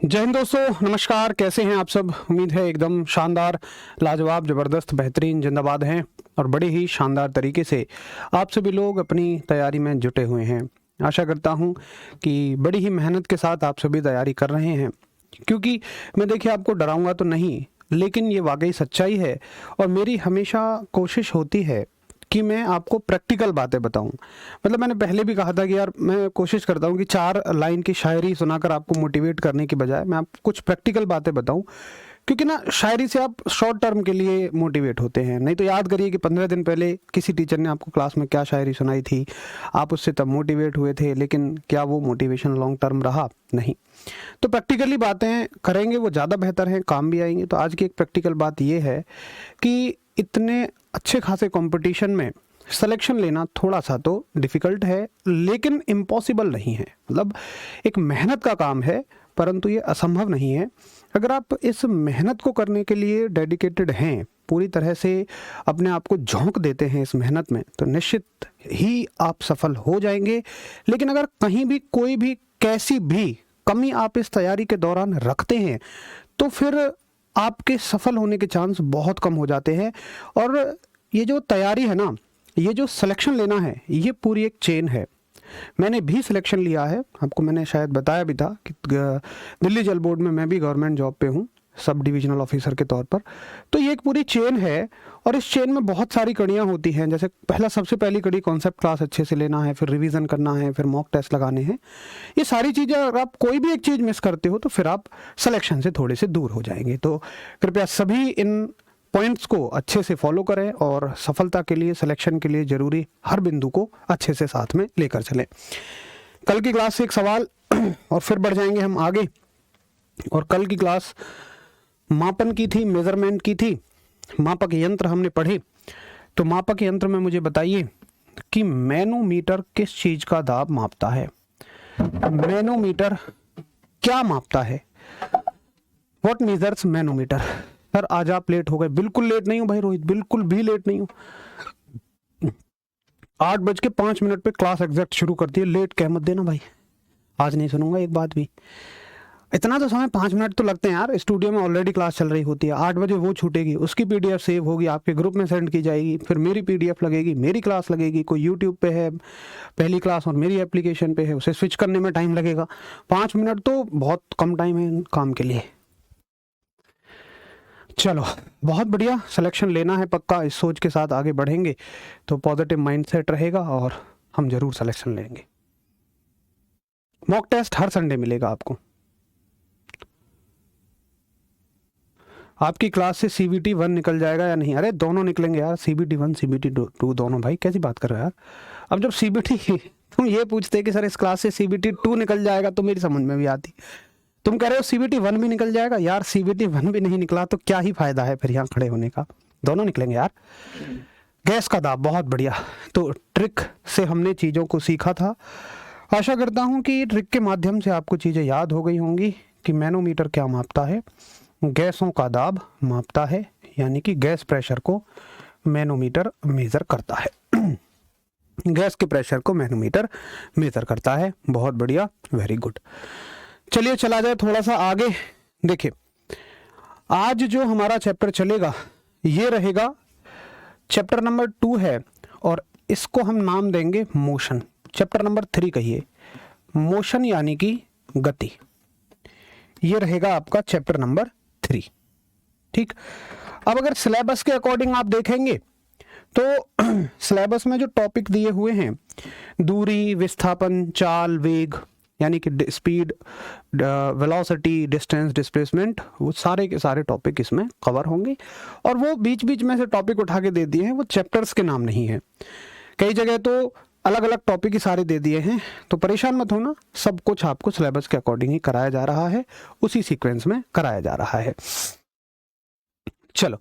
जय हिंद दोस्तों, नमस्कार। कैसे हैं आप सब? उम्मीद है एकदम शानदार, लाजवाब, ज़बरदस्त, बेहतरीन, जिंदाबाद हैं और बड़े ही शानदार तरीके से आप सभी लोग अपनी तैयारी में जुटे हुए हैं। आशा करता हूं कि बड़ी ही मेहनत के साथ आप सभी तैयारी कर रहे हैं, क्योंकि मैं देखिए आपको डराऊंगा तो नहीं, लेकिन ये वाकई सच्चाई है और मेरी हमेशा कोशिश होती है कि मैं आपको प्रैक्टिकल बातें बताऊं। मतलब मैंने पहले भी कहा था कि यार मैं कोशिश करता हूं कि 4 लाइन की शायरी सुनाकर आपको मोटिवेट करने की बजाय मैं आपको कुछ प्रैक्टिकल बातें बताऊं, क्योंकि ना शायरी से आप शॉर्ट टर्म के लिए मोटिवेट होते हैं। नहीं तो याद करिए कि 15 दिन पहले किसी टीचर ने आपको क्लास में क्या शायरी सुनाई थी, आप उससे तब मोटिवेट हुए थे, लेकिन क्या वो मोटिवेशन लॉन्ग टर्म रहा? नहीं। तो प्रैक्टिकली बातें करेंगे वो ज़्यादा बेहतर है, काम भी आएंगी। तो आज की एक प्रैक्टिकल बात ये है कि इतने अच्छे खासे कंपटीशन में सिलेक्शन लेना थोड़ा सा तो डिफ़िकल्ट है, लेकिन इम्पॉसिबल नहीं है। मतलब एक मेहनत का काम है, परंतु ये असंभव नहीं है। अगर आप इस मेहनत को करने के लिए डेडिकेटेड हैं, पूरी तरह से अपने आप को झोंक देते हैं इस मेहनत में, तो निश्चित ही आप सफल हो जाएंगे। लेकिन अगर कहीं भी कोई भी कैसी भी कमी आप इस तैयारी के दौरान रखते हैं, तो फिर आपके सफल होने के चांस बहुत कम हो जाते हैं। और ये जो तैयारी है ना, ये जो सिलेक्शन लेना है, ये पूरी एक चेन है। मैंने भी सिलेक्शन लिया है, आपको मैंने शायद बताया भी था कि दिल्ली जल बोर्ड में मैं भी गवर्नमेंट जॉब पे हूँ, सब डिविजनल ऑफिसर के तौर पर। तो ये एक पूरी चेन है और इस चेन में बहुत सारी कड़ियाँ होती हैं। जैसे सबसे पहली कड़ी कॉन्सेप्ट क्लास अच्छे से लेना है, फिर रिवीजन करना है, फिर मॉक टेस्ट लगाने हैं। ये सारी चीज़ें अगर आप कोई भी एक चीज़ मिस करते हो तो फिर आप सिलेक्शन से थोड़े से दूर हो जाएंगे। तो कृपया सभी इन पॉइंट्स को अच्छे से फॉलो करें और सफलता के लिए, सिलेक्शन के लिए ज़रूरी हर बिंदु को अच्छे से साथ में लेकर चलें। कल की क्लास से एक सवाल और फिर बढ़ जाएंगे हम आगे। और कल की क्लास मापन की थी, मेजरमेंट की थी, मापक यंत्र हमने पढ़े। तो मापक यंत्र में मुझे बताइए कि मैनोमीटर किस चीज़ का दाब मापता है? मैनोमीटर क्या मापता है? What measures manometer? सर आज आप लेट हो गए। बिल्कुल लेट नहीं हूँ भाई रोहित, बिल्कुल भी लेट नहीं हूँ। 8:05 पे क्लास एग्जैक्ट शुरू करती है, लेट कह मत देना भाई, आज नहीं सुनूंगा एक बात भी। इतना तो समय 5 मिनट तो लगते हैं यार। स्टूडियो में ऑलरेडी क्लास चल रही होती है, 8 बजे वो छूटेगी, उसकी पीडीएफ सेव होगी, आपके ग्रुप में सेंड की जाएगी, फिर मेरी पीडीएफ लगेगी, मेरी क्लास लगेगी। कोई यूट्यूब पे है पहली क्लास और मेरी एप्लीकेशन पे है, उसे स्विच करने में टाइम लगेगा। 5 मिनट तो बहुत कम टाइम है इन काम के लिए। चलो बहुत बढ़िया, सिलेक्शन लेना है पक्का, इस सोच के साथ आगे बढ़ेंगे तो पॉजिटिव माइंडसेट रहेगा और हम जरूर सिलेक्शन लेंगे। मॉक टेस्ट हर संडे मिलेगा आपको। आपकी क्लास से CBT 1 निकल जाएगा या नहीं? अरे दोनों निकलेंगे यार, CBT 1 CBT 2 दोनों। भाई कैसी बात कर रहे हो यार? अब जब CBT तुम ये पूछते कि सर इस क्लास से CBT 2 निकल जाएगा तो मेरी समझ में भी आती। तुम कह रहे हो CBT 1 भी निकल जाएगा। यार CBT 1 भी नहीं निकला तो क्या ही फायदा है फिर यहाँ खड़े होने का? दोनों निकलेंगे यार। गैस का दाब, बहुत बढ़िया। तो ट्रिक से हमने चीज़ों को सीखा था। आशा करता हूँ कि ट्रिक के माध्यम से आपको चीज़ें याद हो गई होंगी कि मैनोमीटर क्या मापता है। गैसों का दाब मापता है, यानी कि गैस प्रेशर को मैनोमीटर मेज़र करता है। गैस के प्रेशर को मैनोमीटर मेज़र करता है। बहुत बढ़िया, वेरी गुड। चलिए चला जाए थोड़ा सा आगे। देखिए आज जो हमारा चैप्टर चलेगा ये रहेगा चैप्टर नंबर 2 है और इसको हम नाम देंगे मोशन। चैप्टर नंबर 3 कहिए, मोशन यानी कि गति। ये रहेगा आपका चैप्टर नंबर 3। ठीक। अब अगर सिलेबस के अकॉर्डिंग आप देखेंगे तो सिलेबस में जो टॉपिक दिए हुए हैं, दूरी, विस्थापन, चाल, वेग, यानी कि स्पीड, वेलोसिटी, डिस्टेंस, डिस्प्लेसमेंट, वो सारे के सारे टॉपिक इसमें कवर होंगे। और वो बीच बीच में से टॉपिक उठा के दे दिए हैं, वो चैप्टर्स के नाम नहीं है। कई जगह तो अलग अलग टॉपिक ही सारे दे दिए हैं, तो परेशान मत होना, सब कुछ आपको सिलेबस के अकॉर्डिंग ही कराया जा रहा है, उसी सीक्वेंस में कराया जा रहा है। चलो,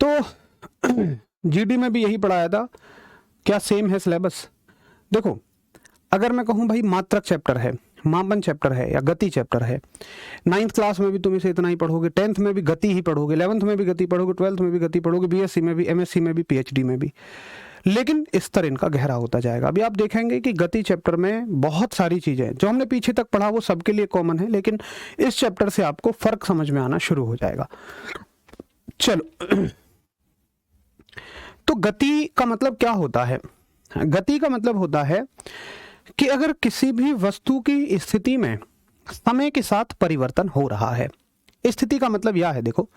तो GD में भी यही पढ़ाया था, क्या सेम है सिलेबस? देखो अगर मैं कहूँ भाई मात्रक चैप्टर है, मापन चैप्टर है या गति चैप्टर है, 9th क्लास में भी तुम इसे इतना ही पढ़ोगे, 10th में भी गति ही पढ़ोगे, 11th में भी गति पढ़ोगे, 12th में भी गति पढ़ोगे, BSc में भी, MSc में भी, PhD में भी। लेकिन स्तर इनका गहरा होता जाएगा। अभी आप देखेंगे कि गति चैप्टर में बहुत सारी चीजें जो हमने पीछे तक पढ़ा वो सबके लिए कॉमन है, लेकिन इस चैप्टर से आपको फर्क समझ में आना शुरू हो जाएगा। चलो, तो गति का मतलब क्या होता है? गति का मतलब होता है कि अगर किसी भी वस्तु की स्थिति में समय के साथ परिवर्तन हो रहा है। स्थिति का मतलब यह है, देखो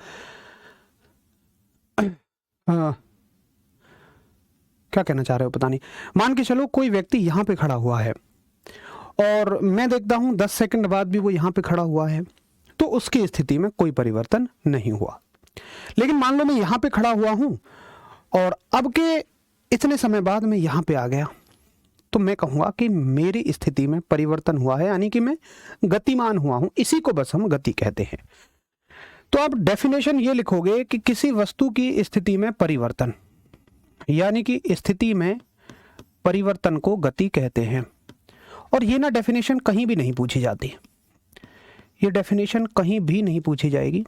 क्या कहना चाह रहे हो पता नहीं। मान के चलो कोई व्यक्ति यहां पे खड़ा हुआ है और मैं देखता हूं 10 सेकंड बाद भी वो यहां पे खड़ा हुआ है, तो उसकी स्थिति में कोई परिवर्तन नहीं हुआ। लेकिन मान लो मैं यहां पे खड़ा हुआ हूं और अब के इतने समय बाद मैं यहां पे आ गया, तो मैं कहूंगा कि मेरी स्थिति में परिवर्तन हुआ है, यानी कि मैं गतिमान हुआ हूं। इसी को बस हम गति कहते हैं। तो आप डेफिनेशन ये लिखोगे कि किसी वस्तु की स्थिति में परिवर्तन, यानी कि स्थिति में परिवर्तन को गति कहते हैं। और ये ना डेफिनेशन कहीं भी नहीं पूछी जाती, ये डेफिनेशन कहीं भी नहीं पूछी जाएगी।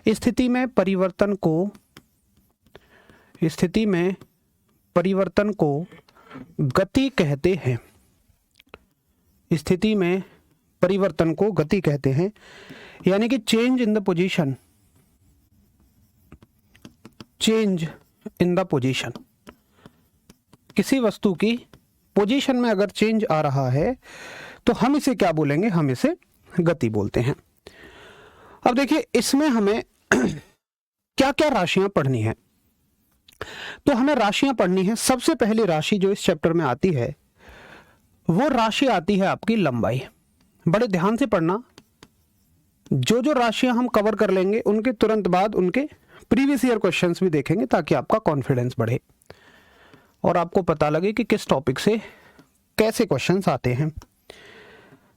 स्थिति में परिवर्तन को गति कहते हैं। स्थिति में परिवर्तन को गति कहते हैं, यानी कि चेंज इन द पोजीशन। किसी वस्तु की पोजीशन में अगर चेंज आ रहा है तो हम इसे क्या बोलेंगे? हम इसे गति बोलते हैं। अब देखिए, इसमें हमें क्या क्या राशियां पढ़नी है। तो हमें राशियां पढ़नी है। सबसे पहली राशि जो इस चैप्टर में आती है वो राशि आती है आपकी लंबाई। बड़े ध्यान से पढ़ना, जो जो राशियां हम कवर कर लेंगे उनके तुरंत बाद उनके प्रीवियस ईयर क्वेश्चंस भी देखेंगे, ताकि आपका कॉन्फिडेंस बढ़े और आपको पता लगे कि किस टॉपिक से कैसे क्वेश्चंस आते हैं।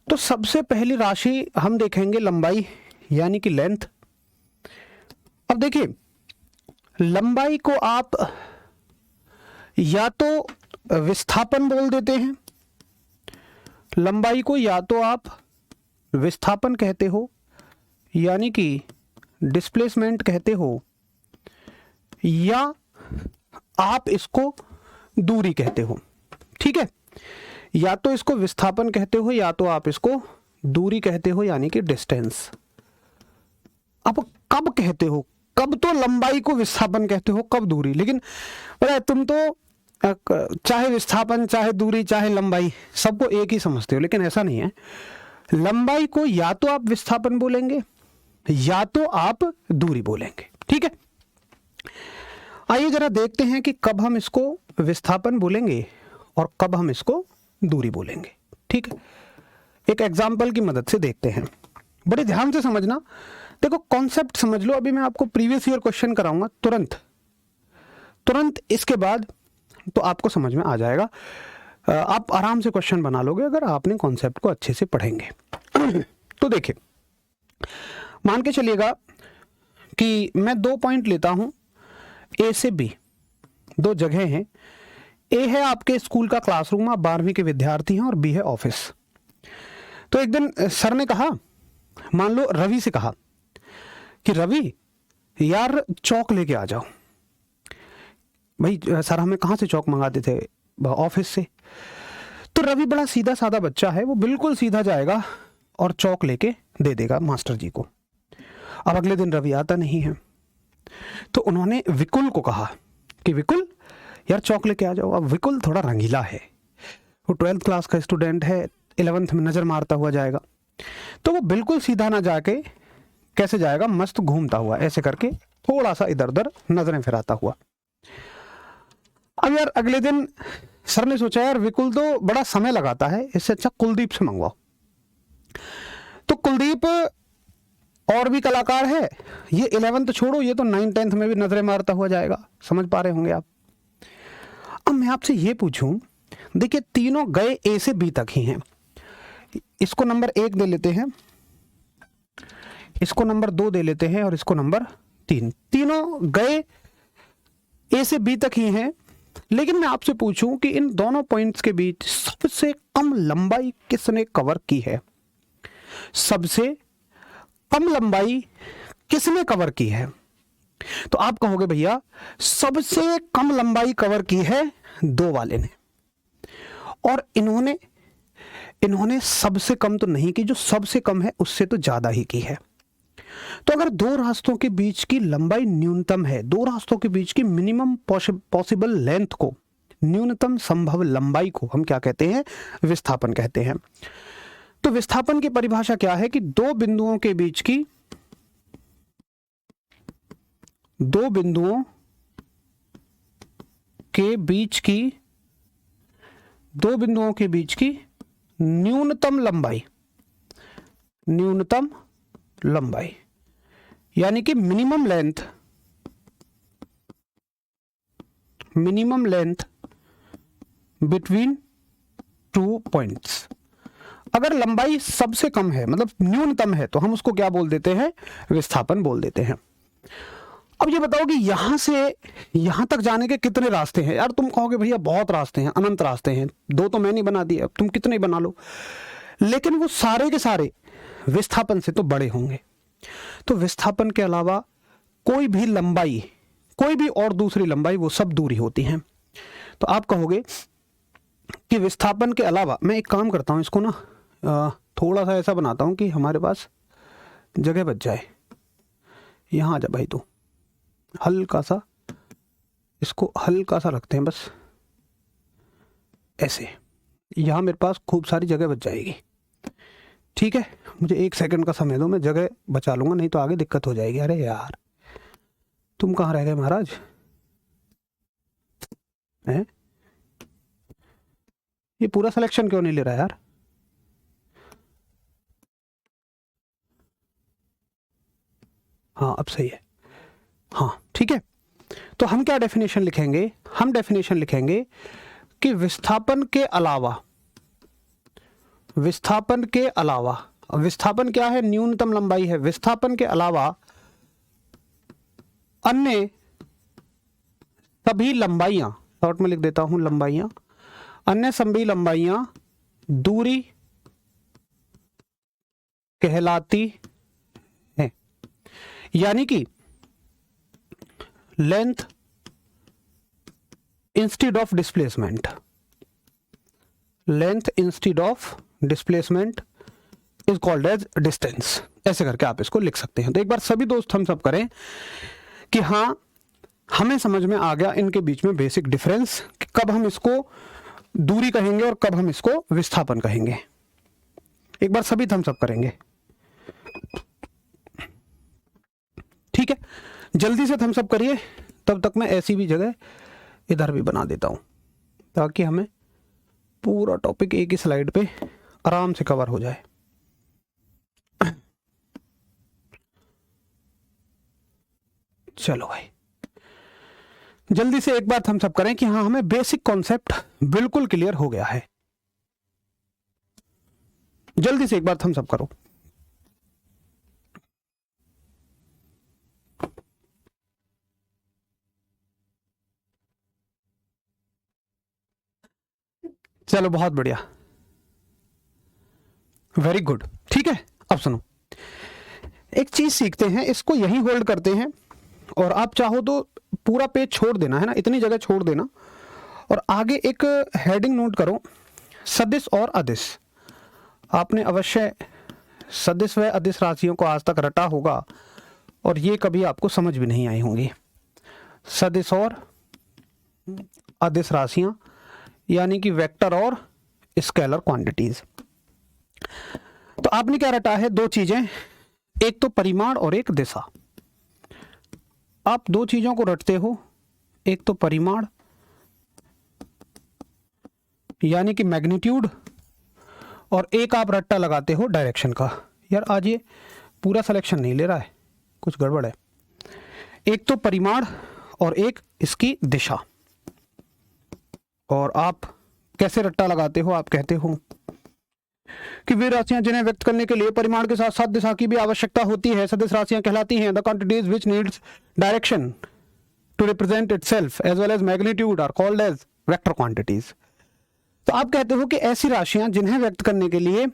तो सबसे पहली राशि हम देखेंगे लंबाई, यानी कि लेंथ। अब देखिए, लंबाई को आप या तो विस्थापन बोल देते हैं, लंबाई को या तो आप विस्थापन कहते हो, यानी कि डिस्प्लेसमेंट कहते हो, या आप इसको दूरी कहते हो। ठीक है, या तो इसको विस्थापन कहते हो या तो आप इसको दूरी कहते हो, यानी कि डिस्टेंस। अब कब कहते हो? कब तो लंबाई को विस्थापन कहते हो, कब दूरी। लेकिन पता है, तुम तो चाहे विस्थापन, चाहे दूरी, चाहे लंबाई, सबको एक ही समझते हो, लेकिन ऐसा नहीं है। लंबाई को या तो आप विस्थापन बोलेंगे या तो आप दूरी बोलेंगे। ठीक है, आइए जरा देखते हैं कि कब हम इसको विस्थापन बोलेंगे और कब हम इसको दूरी बोलेंगे। ठीक है, एक एग्जाम्पल की मदद से देखते हैं। बड़े ध्यान से समझना। देखो, कॉन्सेप्ट समझ लो। अभी मैं आपको प्रीवियस ईयर क्वेश्चन कराऊंगा तुरंत इसके बाद, तो आपको समझ में आ जाएगा। आप आराम से क्वेश्चन बना लोगे अगर आपने कॉन्सेप्ट को अच्छे से पढ़ेंगे। तो देखिए, मान के चलिएगा कि मैं 2 पॉइंट लेता हूं, ए से बी। 2 जगह हैं। ए है आपके स्कूल का क्लासरूम, आप 12वीं के विद्यार्थी हैं, और बी है ऑफिस। तो एक दिन सर ने कहा, मान लो रवि से कहा कि रवि यार चौक लेके आ जाओ। भाई सर हमें कहाँ से चौक मंगाते थे? ऑफिस से। तो रवि बड़ा सीधा साधा बच्चा है, वो बिल्कुल सीधा जाएगा और चौक लेके दे देगा मास्टर जी को। अब अगले दिन रवि आता नहीं है, तो उन्होंने विकुल को कहा कि विकुल यार चौक लेके आ जाओ। अब विकुल थोड़ा रंगीला है, वो 12th क्लास का स्टूडेंट है, 11th में नजर मारता हुआ जाएगा। तो वो बिल्कुल सीधा ना जाके कैसे जाएगा? मस्त घूमता हुआ, ऐसे करके थोड़ा सा इधर उधर नजरें फिराता हुआ। अब यार अगले दिन सर ने सोचा यार विकुल तो बड़ा समय लगाता है, इससे अच्छा कुलदीप से मंगवाओ। तो कुलदीप और भी कलाकार है, ये 11th छोड़ो, ये तो 9th 10th में भी नजरें मारता हुआ जाएगा। समझ पा रहे होंगे आप। अब मैं आपसे ये पूछूं, देखिए तीनों गए ए से बी तक ही हैं। इसको नंबर 1 दे लेते हैं, इसको नंबर 2 दे लेते हैं, और इसको नंबर 3। तीनों गए ए से बी तक ही हैं। लेकिन मैं आपसे पूछूं कि इन दोनों पॉइंट्स के बीच सबसे कम लंबाई किसने कवर की है? सबसे कम लंबाई किसने कवर की है? तो आप कहोगे भैया सबसे कम लंबाई कवर की है 2 वाले ने, और इन्होंने सबसे कम तो नहीं की, जो सबसे कम है उससे तो ज्यादा ही की है। तो अगर 2 रास्तों के बीच की लंबाई न्यूनतम है, 2 रास्तों के बीच की मिनिमम पॉसिबल लेंथ को, न्यूनतम संभव लंबाई को हम क्या कहते हैं? विस्थापन कहते हैं। तो विस्थापन की परिभाषा क्या है कि 2 बिंदुओं के बीच की न्यूनतम लंबाई यानी कि मिनिमम लेंथ बिटवीन 2 पॉइंट्स। अगर लंबाई सबसे कम है, मतलब न्यूनतम है, तो हम उसको क्या बोल देते हैं? विस्थापन बोल देते हैं। अब ये बताओ कि यहां से यहां तक जाने के कितने रास्ते हैं? यार तुम कहोगे भैया बहुत रास्ते हैं, अनंत रास्ते हैं, 2 तो मैं नहीं बना दिए, अब तुम कितने बना लो, लेकिन वो सारे के सारे विस्थापन से तो बड़े होंगे। तो विस्थापन के अलावा कोई भी लंबाई, कोई भी और दूसरी लंबाई, वो सब दूरी होती हैं। तो आप कहोगे कि विस्थापन के अलावा, मैं एक काम करता हूं, इसको ना थोड़ा सा ऐसा बनाता हूं कि हमारे पास जगह बच जाए। यहां आ जा भाई, तू हल्का सा, इसको हल्का सा रखते हैं बस ऐसे, यहां मेरे पास खूब सारी जगह बच जाएगी। ठीक है, मुझे 1 सेकंड का समय दो, मैं जगह बचा लूंगा, नहीं तो आगे दिक्कत हो जाएगी। अरे यार तुम कहाँ रह गए महाराज? हैं? ये पूरा सिलेक्शन क्यों नहीं ले रहा यार? हाँ अब सही है। हाँ ठीक है, तो हम क्या डेफिनेशन लिखेंगे? हम डेफिनेशन लिखेंगे कि विस्थापन के अलावा, विस्थापन क्या है? न्यूनतम लंबाई है। विस्थापन के अलावा अन्य सभी लंबाइयां, शॉर्ट में लिख देता हूं लंबाइयां, अन्य सभी लंबाइयां दूरी कहलाती हैं। यानी कि length instead of displacement, length instead of displacement is called as distance. ऐसे करके आप इसको लिख सकते हैं। तो एक बार सभी दोस्त हम सब करें कि हाँ हमें समझ में आ गया इनके बीच में बेसिक डिफरेंस, कि कब हम इसको दूरी कहेंगे और कब हम इसको विस्थापन कहेंगे। एक बार सभी थम्स अप करेंगे, ठीक है? जल्दी से थम्स अप करिए, तब तक मैं ऐसी भी जगह इधर भी बना देता हूं ताकि हमें पूरा टॉपिक एक ही स्लाइड पे आराम से कवर हो जाए। चलो भाई जल्दी से एक बार थम्स अप करें कि हाँ हमें बेसिक कॉन्सेप्ट बिल्कुल क्लियर हो गया है। जल्दी से एक बार थम्स अप करो। चलो बहुत बढ़िया, वेरी गुड। ठीक है, अब सुनो, एक चीज सीखते हैं, इसको यहीं होल्ड करते हैं और आप चाहो तो पूरा पेज छोड़ देना, है ना, इतनी जगह छोड़ देना, और आगे एक हेडिंग नोट करो, सदिश और अदिश। आपने अवश्य सदिश व अदिश राशियों को आज तक रटा होगा और ये कभी आपको समझ भी नहीं आई होंगी। सदिश और अदिश राशियां यानी कि वेक्टर और स्केलर क्वांटिटीज। तो आपने क्या रटा है? 2 चीजें, एक तो परिमाण और एक दिशा। आप 2 चीजों को रटते हो, एक तो परिमाण यानी कि मैग्नीट्यूड, और एक आप रट्टा लगाते हो डायरेक्शन का। यार आज ये पूरा सिलेक्शन नहीं ले रहा है, कुछ गड़बड़ है। एक तो परिमाण और एक इसकी दिशा। और आप कैसे रट्टा लगाते हो? आप कहते हो कि वे राशियां जिन्हें व्यक्त करने के लिए परिमाण के साथ साथ दिशा की भी आवश्यकता होती है सदिश राशियां कहलाती हैं। The quantities which needs direction to represent itself as well as magnitude are called as vector quantities. तो आप कहते हो कि ऐसी राशियां जिन्हें व्यक्त करने के लिए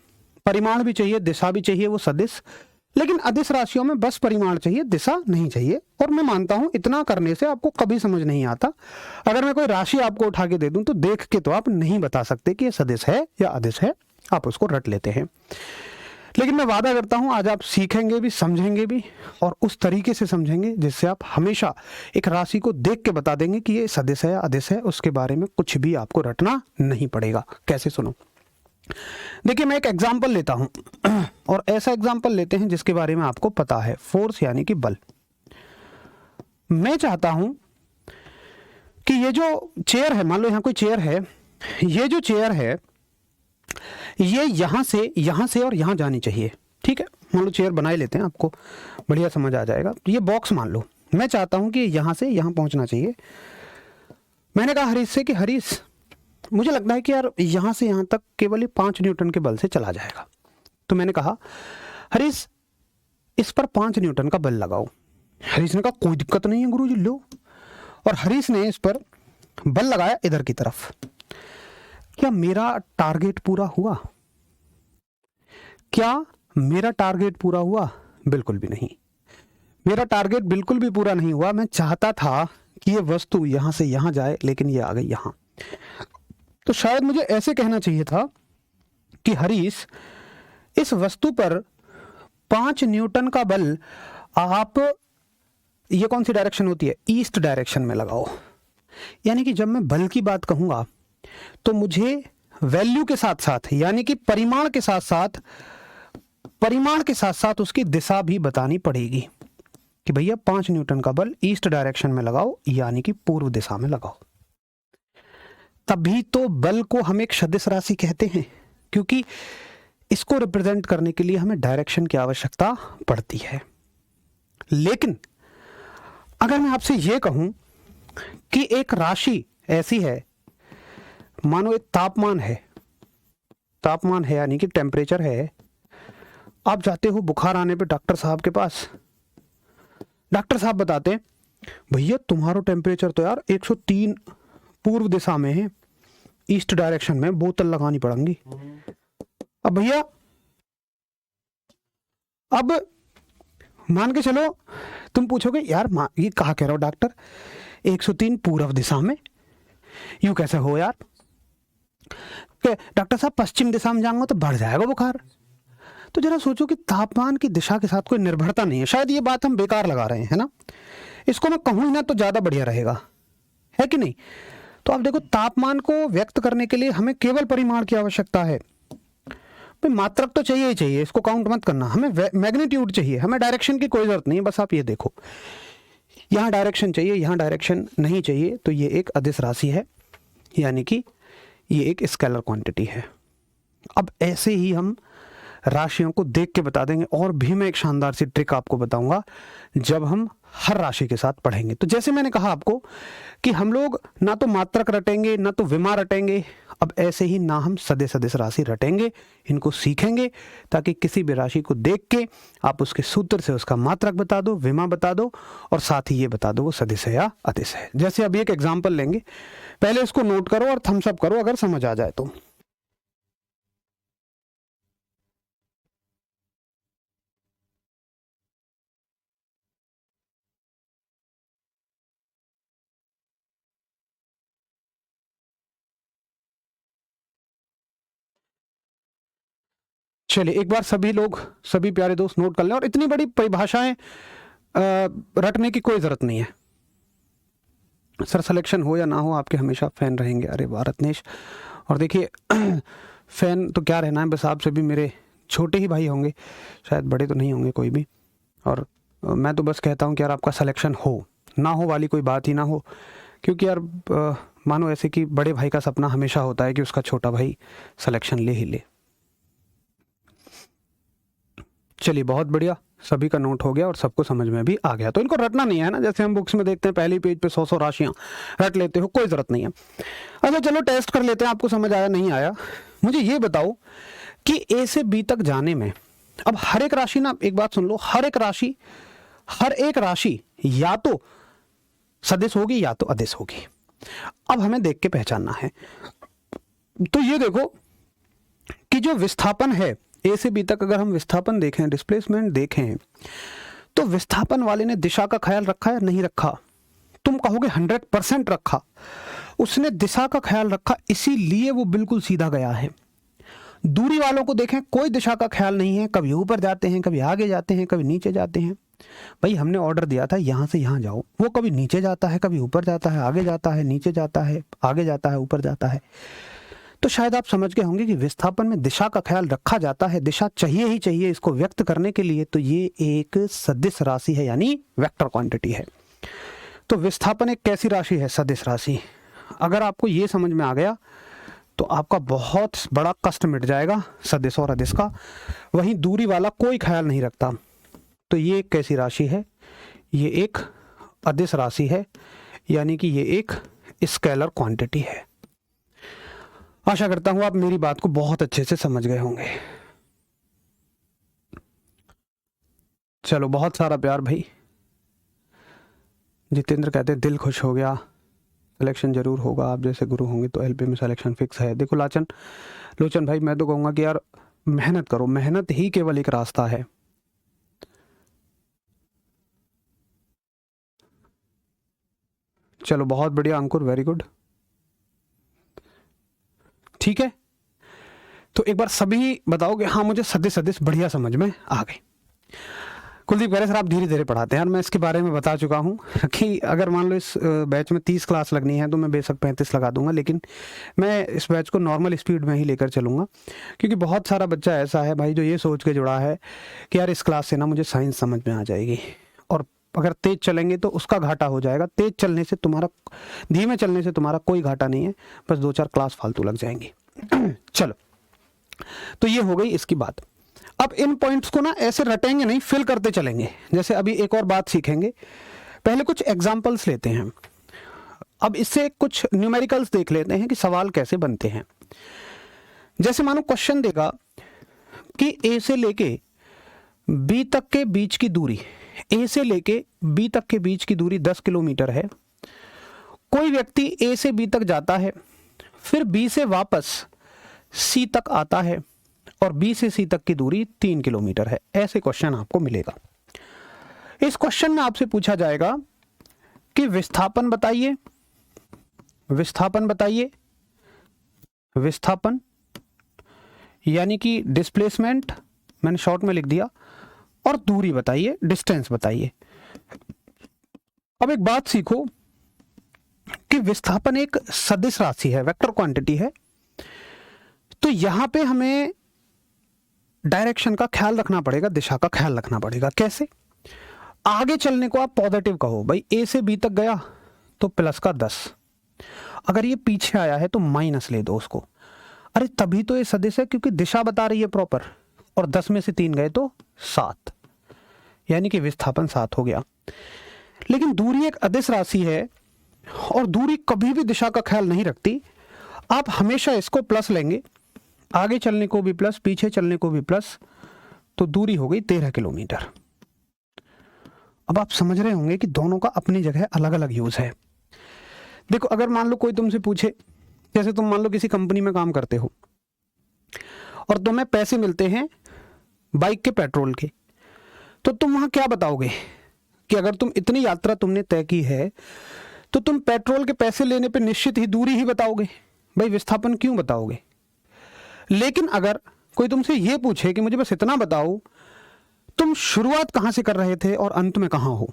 परिमाण भी चाहिए, दिशा भी चाहिए, वो सदिश, लेकिन अदिश राशियों में बस परिमाण चाहिए, दिशा नहीं चाहिए। और मैं मानता हूं इतना करने से आपको कभी समझ नहीं आता। अगर मैं कोई राशि आपको उठा के दे दूं तो देख के तो आप नहीं बता सकते कि ये सदिश है या अदिश है, आप उसको रट लेते हैं। लेकिन मैं वादा करता हूं आज आप सीखेंगे भी, समझेंगे भी, और उस तरीके से समझेंगे जिससे आप हमेशा एक राशि को देख के बता देंगे कि ये सदिश है या अदिश है। उसके बारे में कुछ भी आपको रटना नहीं पड़ेगा। कैसे, सुनो। देखिए मैं एक एग्जाम्पल लेता हूं और ऐसा एग्जाम्पल लेते हैं जिसके बारे में आपको पता है, फोर्स यानी कि बल। मैं चाहता हूं कि ये जो चेयर है, मान लो यहां कोई चेयर है, ये जो चेयर है ये यहां से और यहां जानी चाहिए। ठीक है, मान लो चेयर बनाए लेते हैं, आपको बढ़िया समझ आ जाएगा। ये बॉक्स मान लो, मैं चाहता हूं कि यहां से यहां पहुंचना चाहिए। मैंने कहा हरीश से कि हरीश मुझे लगता है कि यार यहां से यहां तक केवल 5 न्यूटन के बल से चला जाएगा। तो मैंने कहा हरीश इस पर 5 न्यूटन का बल लगाओ। हरीश ने कहा कोई दिक्कत नहीं है गुरुजी, लो। और हरीश ने इस पर बल लगाया इधर की तरफ। क्या मेरा टारगेट पूरा हुआ? क्या मेरा टारगेट पूरा हुआ? बिल्कुल भी नहीं। मेरा टारगेट बिल्कुल भी पूरा नहीं हुआ। मैं चाहता था कि ये वस्तु यहां से यहां जाए, लेकिन ये आ गई यहां। तो शायद मुझे ऐसे कहना चाहिए था कि हरीश इस वस्तु पर 5 न्यूटन का बल आप, ये कौन सी डायरेक्शन होती है, ईस्ट डायरेक्शन में लगाओ। यानी कि जब मैं बल की बात कहूंगा तो मुझे वैल्यू के साथ साथ, यानी कि परिमाण के साथ साथ उसकी दिशा भी बतानी पड़ेगी कि भैया 5 न्यूटन का बल ईस्ट डायरेक्शन में लगाओ, यानी कि पूर्व दिशा में लगाओ। तभी तो बल को हम एक सदिश राशि कहते हैं, क्योंकि इसको रिप्रेजेंट करने के लिए हमें डायरेक्शन की आवश्यकता पड़ती है। लेकिन अगर मैं आपसे यह कहूं कि एक राशि ऐसी है, मानो एक तापमान है यानी कि टेम्परेचर है। आप जाते हो बुखार आने पे डॉक्टर साहब के पास, डॉक्टर साहब बताते हैं भैया तुम्हारा टेम्परेचर तो यार 103 पूर्व दिशा में है, ईस्ट डायरेक्शन में बोतल लगानी पड़ेगी। अब भैया अब मान के चलो तुम पूछोगे यार ये कहा कह रहा हो डॉक्टर, 103 पूर्व दिशा में, यूं कैसे हो यार? डॉक्टर साहब पश्चिम दिशा में जाऊंगा तो बढ़ जाएगा बुखार। तो जरा सोचो कि तापमान की दिशा के साथ कोई निर्भरता नहीं है। शायद ये बात हम बेकार लगा रहे हैं, है ना? इसको मैं कहूं ना तो ज्यादा बढ़िया रहेगा, है कि नहीं? तो आप देखो, तापमान को व्यक्त करने के लिए हमें केवल परिमाण की आवश्यकता है। भाई मात्रक तो चाहिए ही चाहिए, इसको काउंट मत करना। हमें मैग्नीट्यूड चाहिए, हमें डायरेक्शन की कोई जरूरत नहीं है। बस आप ये देखो, यहाँ डायरेक्शन चाहिए, यहाँ डायरेक्शन नहीं चाहिए। तो ये एक अदिश राशि है, यानी कि ये एक स्केलर क्वांटिटी है। अब ऐसे ही हम राशियों को देख के बता देंगे। और भी मैं एक शानदार सी ट्रिक आपको बताऊंगा जब हम हर राशि के साथ पढ़ेंगे। तो जैसे मैंने कहा आपको कि हम लोग ना तो मात्रक रटेंगे ना तो विमा रटेंगे, अब ऐसे ही ना हम सदिश राशि रटेंगे। इनको सीखेंगे ताकि किसी भी राशि को देख के आप उसके सूत्र से उसका मात्रक बता दो, विमा बता दो, और साथ ही ये बता दो वो सदिश है या अदिश है। जैसे अभी एक एग्जाम्पल लेंगे, पहले इसको नोट करो और थम्स अप करो अगर समझ आ जाए तो। चलिए एक बार सभी लोग, सभी प्यारे दोस्त नोट कर लें। और इतनी बड़ी परिभाषाएं रटने की कोई जरूरत नहीं है। सर सिलेक्शन हो या ना हो आपके हमेशा फैन रहेंगे। अरे वाह रत्नेश। और देखिए फैन तो क्या रहना है, बस आप सभी मेरे छोटे ही भाई होंगे, शायद बड़े तो नहीं होंगे कोई भी। और मैं तो बस कहता हूँ कि यार आपका सिलेक्शन हो ना हो वाली कोई बात ही ना हो, क्योंकि यार मानो ऐसे कि बड़े भाई का सपना हमेशा होता है कि उसका छोटा भाई सिलेक्शन ले ही ले। चलिए बहुत बढ़िया, सभी का नोट हो गया और सबको समझ में भी आ गया। तो इनको रटना नहीं है ना, जैसे हम बुक्स में देखते हैं पहली पेज पे 100 राशियां रट लेते हो, कोई जरूरत नहीं है। अच्छा चलो टेस्ट कर लेते हैं, आपको समझ आया नहीं आया। मुझे ये बताओ कि ए से बी तक जाने में, अब हर एक राशि ना, एक बात सुन लो, हर एक राशि या तो सदिश होगी या तो अदिश होगी। अब हमें देख के पहचानना है। तो ये देखो कि जो विस्थापन है ए से बी तक अगर हम विस्थापन देखें, डिस्प्लेसमेंट देखें, तो विस्थापन वाले ने दिशा का ख्याल रखा या नहीं रखा? तुम कहोगे 100% रखा। उसने दिशा का ख्याल रखा, इसीलिए वो बिल्कुल सीधा गया है। दूरी वालों को देखें, कोई दिशा का ख्याल नहीं है, कभी ऊपर जाते हैं, कभी आगे जाते हैं, कभी नीचे जाते हैं। भाई हमने ऑर्डर दिया था यहाँ से यहाँ जाओ, वो कभी नीचे जाता है, कभी ऊपर जाता है, आगे जाता है, नीचे जाता है, आगे जाता है, ऊपर जाता है। तो शायद आप समझ गए होंगे कि विस्थापन में दिशा का ख्याल रखा जाता है, दिशा चाहिए ही चाहिए इसको व्यक्त करने के लिए। तो ये एक सदिश राशि है, यानी वेक्टर क्वांटिटी है। तो विस्थापन एक कैसी राशि है? सदिश राशि। अगर आपको ये समझ में आ गया तो आपका बहुत बड़ा कष्ट मिट जाएगा सदिश और अदिश का। वहीं दूरी वाला कोई ख्याल नहीं रखता। तो ये एक कैसी राशि है? ये एक अदिश राशि है, यानी कि ये एक स्केलर क्वांटिटी है। आशा करता हूं आप मेरी बात को बहुत अच्छे से समझ गए होंगे। चलो, बहुत सारा प्यार भाई। जितेंद्र कहते हैं दिल खुश हो गया, सिलेक्शन जरूर होगा, आप जैसे गुरु होंगे तो एलपी में सिलेक्शन फिक्स है। देखो लोचन भाई, मैं तो कहूँगा कि यार मेहनत करो, मेहनत ही केवल एक रास्ता है। चलो बहुत बढ़िया अंकुर, वेरी गुड। ठीक है, तो एक बार सभी बताओगे हाँ मुझे सदिश सदिश बढ़िया समझ में आ गई। कुलदीप कह रहे सर आप धीरे धीरे पढ़ाते हैं। यार मैं इसके बारे में बता चुका हूँ कि अगर मान लो इस बैच में 30 क्लास लगनी है तो मैं बेशक 35 लगा दूंगा, लेकिन मैं इस बैच को नॉर्मल स्पीड में ही लेकर चलूँगा, क्योंकि बहुत सारा बच्चा ऐसा है भाई जो ये सोच के जुड़ा है कि यार इस क्लास से ना मुझे साइंस समझ में आ जाएगी, और अगर तेज चलेंगे तो उसका घाटा हो जाएगा। तेज चलने से तुम्हारा, धीमे चलने से तुम्हारा कोई घाटा नहीं है, बस 2-4 क्लास फालतू लग जाएंगी। चलो, तो ये हो गई इसकी बात। अब इन पॉइंट्स को ना ऐसे रटेंगे नहीं, फिल करते चलेंगे। जैसे अभी एक और बात सीखेंगे, पहले कुछ एग्जाम्पल्स लेते हैं। अब इससे कुछ न्यूमेरिकल्स देख लेते हैं कि सवाल कैसे बनते हैं। जैसे मानो क्वेश्चन देगा कि ए से लेके बी तक के बीच की दूरी, ए से लेके बी तक के बीच की दूरी 10 किलोमीटर है। कोई व्यक्ति ए से बी तक जाता है, फिर बी से वापस सी तक आता है, और बी से सी तक की दूरी 3 किलोमीटर है। ऐसे क्वेश्चन आपको मिलेगा। इस क्वेश्चन में आपसे पूछा जाएगा कि विस्थापन बताइए, विस्थापन बताइए, विस्थापन यानी कि डिस्प्लेसमेंट मैंने शॉर्ट में लिख दिया, और दूरी बताइए, डिस्टेंस बताइए। अब एक बात सीखो कि विस्थापन एक सदिश राशि है, वेक्टर क्वांटिटी है। तो यहां पे हमें डायरेक्शन का ख्याल रखना पड़ेगा, दिशा का ख्याल रखना पड़ेगा। कैसे? आगे चलने को आप पॉजिटिव कहो, भाई ए से बी तक गया तो प्लस का 10, अगर ये पीछे आया है तो माइनस ले दो उसको। अरे तभी तो ये सदिश है, क्योंकि दिशा बता रही है प्रॉपर, और 10 में से 3 गए तो 7, यानी कि विस्थापन 7 हो गया। लेकिन दूरी एक अदिश राशि है, और दूरी कभी भी दिशा का ख्याल नहीं रखती। आप हमेशा इसको प्लस लेंगे, आगे चलने को भी प्लस, पीछे चलने को भी प्लस, तो दूरी हो गई 13 किलोमीटर। अब आप समझ रहे होंगे कि दोनों का अपनी जगह अलग अलग यूज है। देखो, अगर मान लो कोई तुमसे पूछे, जैसे तुम मान लो किसी कंपनी में काम करते हो और तुम्हें पैसे मिलते हैं बाइक के पेट्रोल के, तो तुम वहां क्या बताओगे कि अगर तुम इतनी यात्रा तुमने तय की है तो तुम पेट्रोल के पैसे लेने पे निश्चित ही दूरी ही बताओगे, भाई विस्थापन क्यों बताओगे। लेकिन अगर कोई तुमसे ये पूछे कि मुझे बस इतना बताओ, तुम शुरुआत कहां से कर रहे थे और अंत में कहां हो,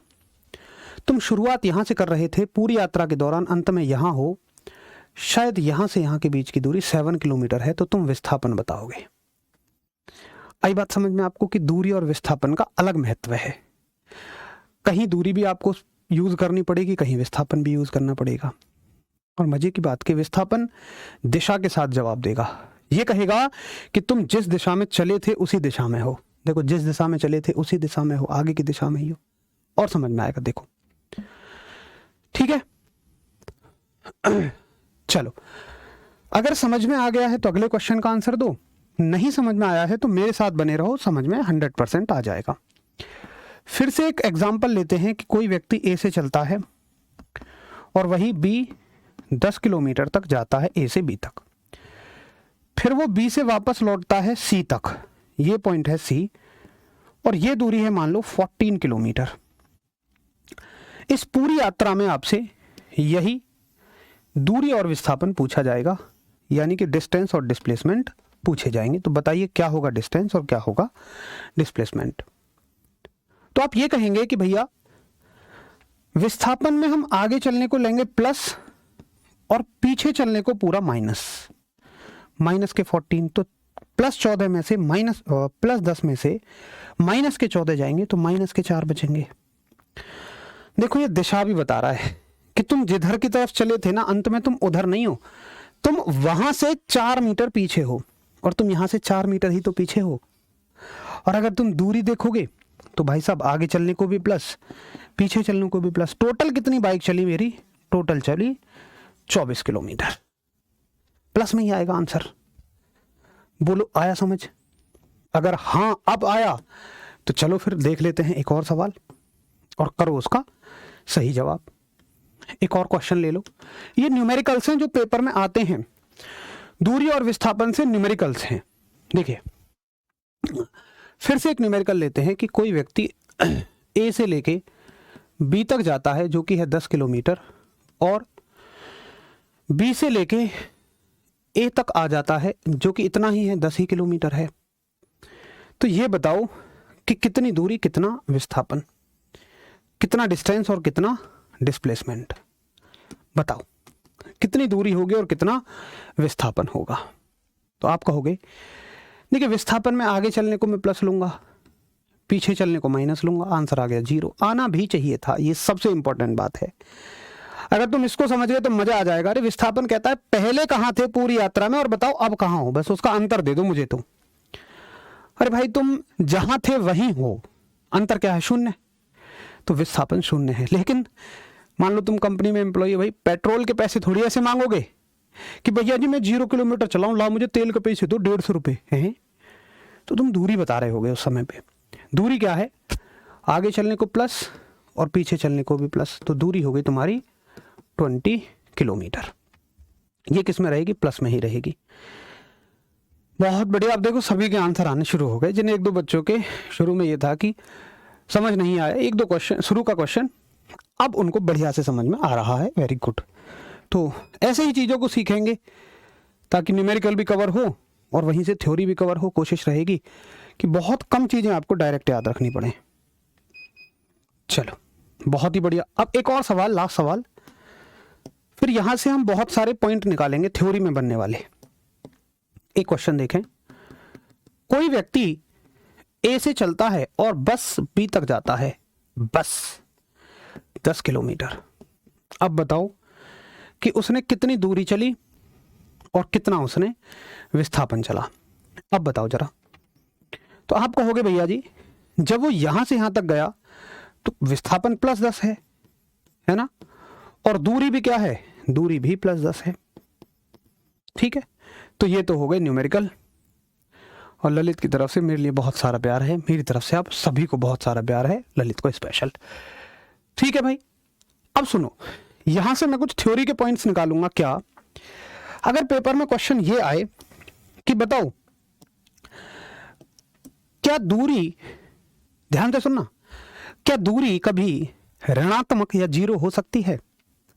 तुम शुरुआत यहां से कर रहे थे पूरी यात्रा के दौरान, अंत में यहां हो, शायद यहां से यहां के बीच की दूरी 7 किलोमीटर है, तो तुम विस्थापन बताओगे। आई बात समझ में आपको कि दूरी और विस्थापन का अलग महत्व है। कहीं दूरी भी आपको यूज करनी पड़ेगी, कहीं विस्थापन भी यूज करना पड़ेगा। और मजे की बात कि विस्थापन दिशा के साथ जवाब देगा। ये कहेगा कि तुम जिस दिशा में चले थे उसी दिशा में हो। देखो, जिस दिशा में चले थे उसी दिशा में हो, आगे की दिशा में ही हो, और समझ में आएगा। देखो, ठीक है। चलो, अगर समझ में आ गया है तो अगले क्वेश्चन का आंसर दो, नहीं समझ में आया है तो मेरे साथ बने रहो, समझ में 100% आ जाएगा। फिर से एक एग्जाम्पल लेते हैं कि कोई व्यक्ति ए से चलता है और वही बी 10 किलोमीटर तक जाता है, ए से बी तक। फिर वो बी से वापस लौटता है सी तक, ये पॉइंट है सी और ये दूरी है मान लो 14 किलोमीटर। इस पूरी यात्रा में आपसे यही दूरी और विस्थापन पूछा जाएगा, यानी कि डिस्टेंस और डिस्प्लेसमेंट पूछे जाएंगे। तो बताइए क्या होगा डिस्टेंस और क्या होगा डिस्प्लेसमेंट। तो आप ये कहेंगे कि भैया विस्थापन में हम आगे चलने को लेंगे प्लस और पीछे चलने को पूरा माइनस। माइनस के 14 तो प्लस 14 में से माइनस प्लस 10 में से माइनस के 14 जाएंगे तो माइनस के 4 बचेंगे। देखो ये दिशा भी बता रहा है कि तुम जिधर की तरफ चले थे ना, अंत में तुम उधर नहीं हो, तुम वहां से 4 मीटर पीछे हो और तुम यहां से 4 मीटर ही तो पीछे हो। और अगर तुम दूरी देखोगे तो भाई साहब आगे चलने को भी प्लस, पीछे चलने को भी प्लस। टोटल कितनी बाइक चली मेरी? टोटल चली 24 किलोमीटर। प्लस में ही आएगा आंसर। बोलो आया समझ? अगर हाँ अब आया तो चलो फिर देख लेते हैं एक और सवाल और करो उसका सही जवाब। एक और क्वेश्चन ले लो। ये न्यूमेरिकल्स हैं जो पेपर में आते हैं, दूरी और विस्थापन से न्यूमेरिकल्स हैं। देखिए फिर से एक न्यूमेरिकल लेते हैं कि कोई व्यक्ति ए से लेके बी तक जाता है जो कि है 10 किलोमीटर और बी से लेके ए तक आ जाता है जो कि इतना ही है, 10 ही किलोमीटर है। तो ये बताओ कि कितनी दूरी, कितना विस्थापन, कितना डिस्टेंस और कितना डिस्प्लेसमेंट। बताओ कितनी दूरी होगी और कितना विस्थापन होगा। तो आप कहोगे देखिए विस्थापन में आगे चलने को मैं प्लस लूंगा, पीछे चलने को माइनस लूंगा, आंसर आ गया 0। आना भी चाहिए था, ये सबसे इंपॉर्टेंट बात है। अगर तुम इसको समझ गए तो मजा आ जाएगा। अरे विस्थापन कहता है पहले कहां थे पूरी यात्रा में और बताओ अब कहां हो, बस उसका अंतर दे दो मुझे तो। अरे भाई तुम जहां थे वहीं हो, अंतर क्या है? शून्य। तो विस्थापन शून्य है। लेकिन मान लो तुम कंपनी में एम्प्लॉय हो, भाई पेट्रोल के पैसे थोड़ी ऐसे मांगोगे कि भैया जी मैं 0 किलोमीटर चलाऊं, लाओ मुझे तेल के पैसे दो 150 रुपये हैं। तो तुम दूरी बता रहे होगे उस समय पे। दूरी क्या है? आगे चलने को प्लस और पीछे चलने को भी प्लस, तो दूरी हो गई तुम्हारी 20 किलोमीटर। ये किस में रहेगी? प्लस में ही रहेगी। बहुत बढ़िया। अब देखो सभी के आंसर आने शुरू हो गए। जिन एक दो बच्चों के शुरू में ये था कि समझ नहीं आया, एक दो क्वेश्चन शुरू का क्वेश्चन अब उनको बढ़िया से समझ में आ रहा है। Very good. तो ऐसे ही चीज़ों को सीखेंगे ताकि न्यूमेरिकल भी कवर हो और वहीं से थ्योरी भी कवर हो। कोशिश रहेगी कि बहुत कम चीज़ें आपको डायरेक्ट याद रखनी पड़े। चलो बहुत ही बढ़िया। अब एक और सवाल, लास्ट सवाल, फिर यहां से हम बहुत सारे पॉइंट निकालेंगे थ्योरी में बनने वाले। एक क्वेश्चन देखें। कोई व्यक्ति ए से चलता है और बस बी तक जाता है, बस 10 किलोमीटर। अब बताओ कि उसने कितनी दूरी चली और कितना उसने विस्थापन चला। अब बताओ जरा। तो आप कहोगे भैया जी जब वो यहां से यहां तक गया तो विस्थापन +10 है ना, और दूरी भी क्या है? दूरी भी +10 है। ठीक है, तो ये तो हो गए न्यूमेरिकल। और ललित की तरफ से मेरे लिए बहुत सारा प्यार है, मेरी तरफ से आप सभी को बहुत सारा प्यार है, ललित को स्पेशल। ठीक है भाई, अब सुनो, यहां से मैं कुछ थ्योरी के पॉइंट्स निकालूंगा। क्या अगर पेपर में क्वेश्चन ये आए कि बताओ क्या दूरी, ध्यान से सुनना, क्या दूरी कभी ऋणात्मक या 0 हो सकती है?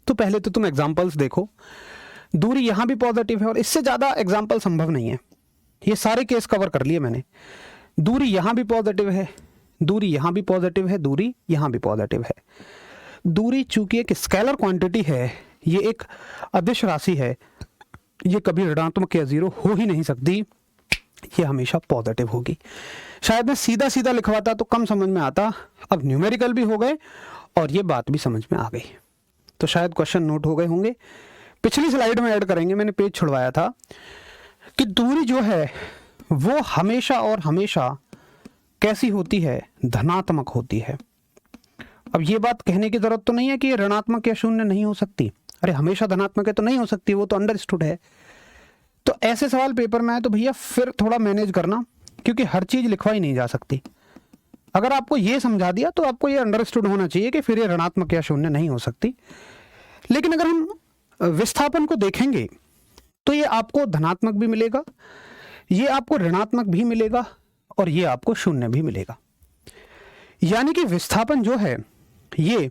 तो पहले तो तुम एग्जांपल्स देखो। दूरी यहां भी पॉजिटिव है और इससे ज्यादा एग्जांपल संभव नहीं है। ये सारे केस कवर कर लिए मैंने। दूरी यहां भी पॉजिटिव है, दूरी यहां भी पॉजिटिव है, दूरी यहां भी पॉजिटिव है। दूरी चूंकि एक स्केलर क्वांटिटी है, ये एक अदिश राशि है, ये कभी ऋणात्मक या 0 हो ही नहीं सकती, ये हमेशा पॉजिटिव होगी। शायद मैं सीधा सीधा लिखवाता तो कम समझ में आता, अब न्यूमेरिकल भी हो गए और ये बात भी समझ में आ गई। तो शायद क्वेश्चन नोट हो गए होंगे। पिछली स्लाइड में ऐड करेंगे, मैंने पेज छुड़वाया था कि दूरी जो है वो हमेशा और हमेशा कैसी होती है? धनात्मक होती है। अब ये बात कहने की जरूरत तो नहीं है कि ऋणात्मक या शून्य नहीं हो सकती। अरे हमेशा धनात्मक है तो नहीं हो सकती, वो तो अंडरस्टूड है। तो ऐसे सवाल पेपर में आए तो भैया फिर थोड़ा मैनेज करना, क्योंकि हर चीज लिखवाई नहीं जा सकती। अगर आपको ये समझा दिया तो आपको ये अंडरस्टूड होना चाहिए कि फिर ये ऋणात्मक या शून्य नहीं हो सकती। लेकिन अगर हम विस्थापन को देखेंगे तो ये आपको धनात्मक भी मिलेगा, ये आपको ऋणात्मक भी मिलेगा और ये आपको 0 भी मिलेगा। यानी कि विस्थापन जो है ये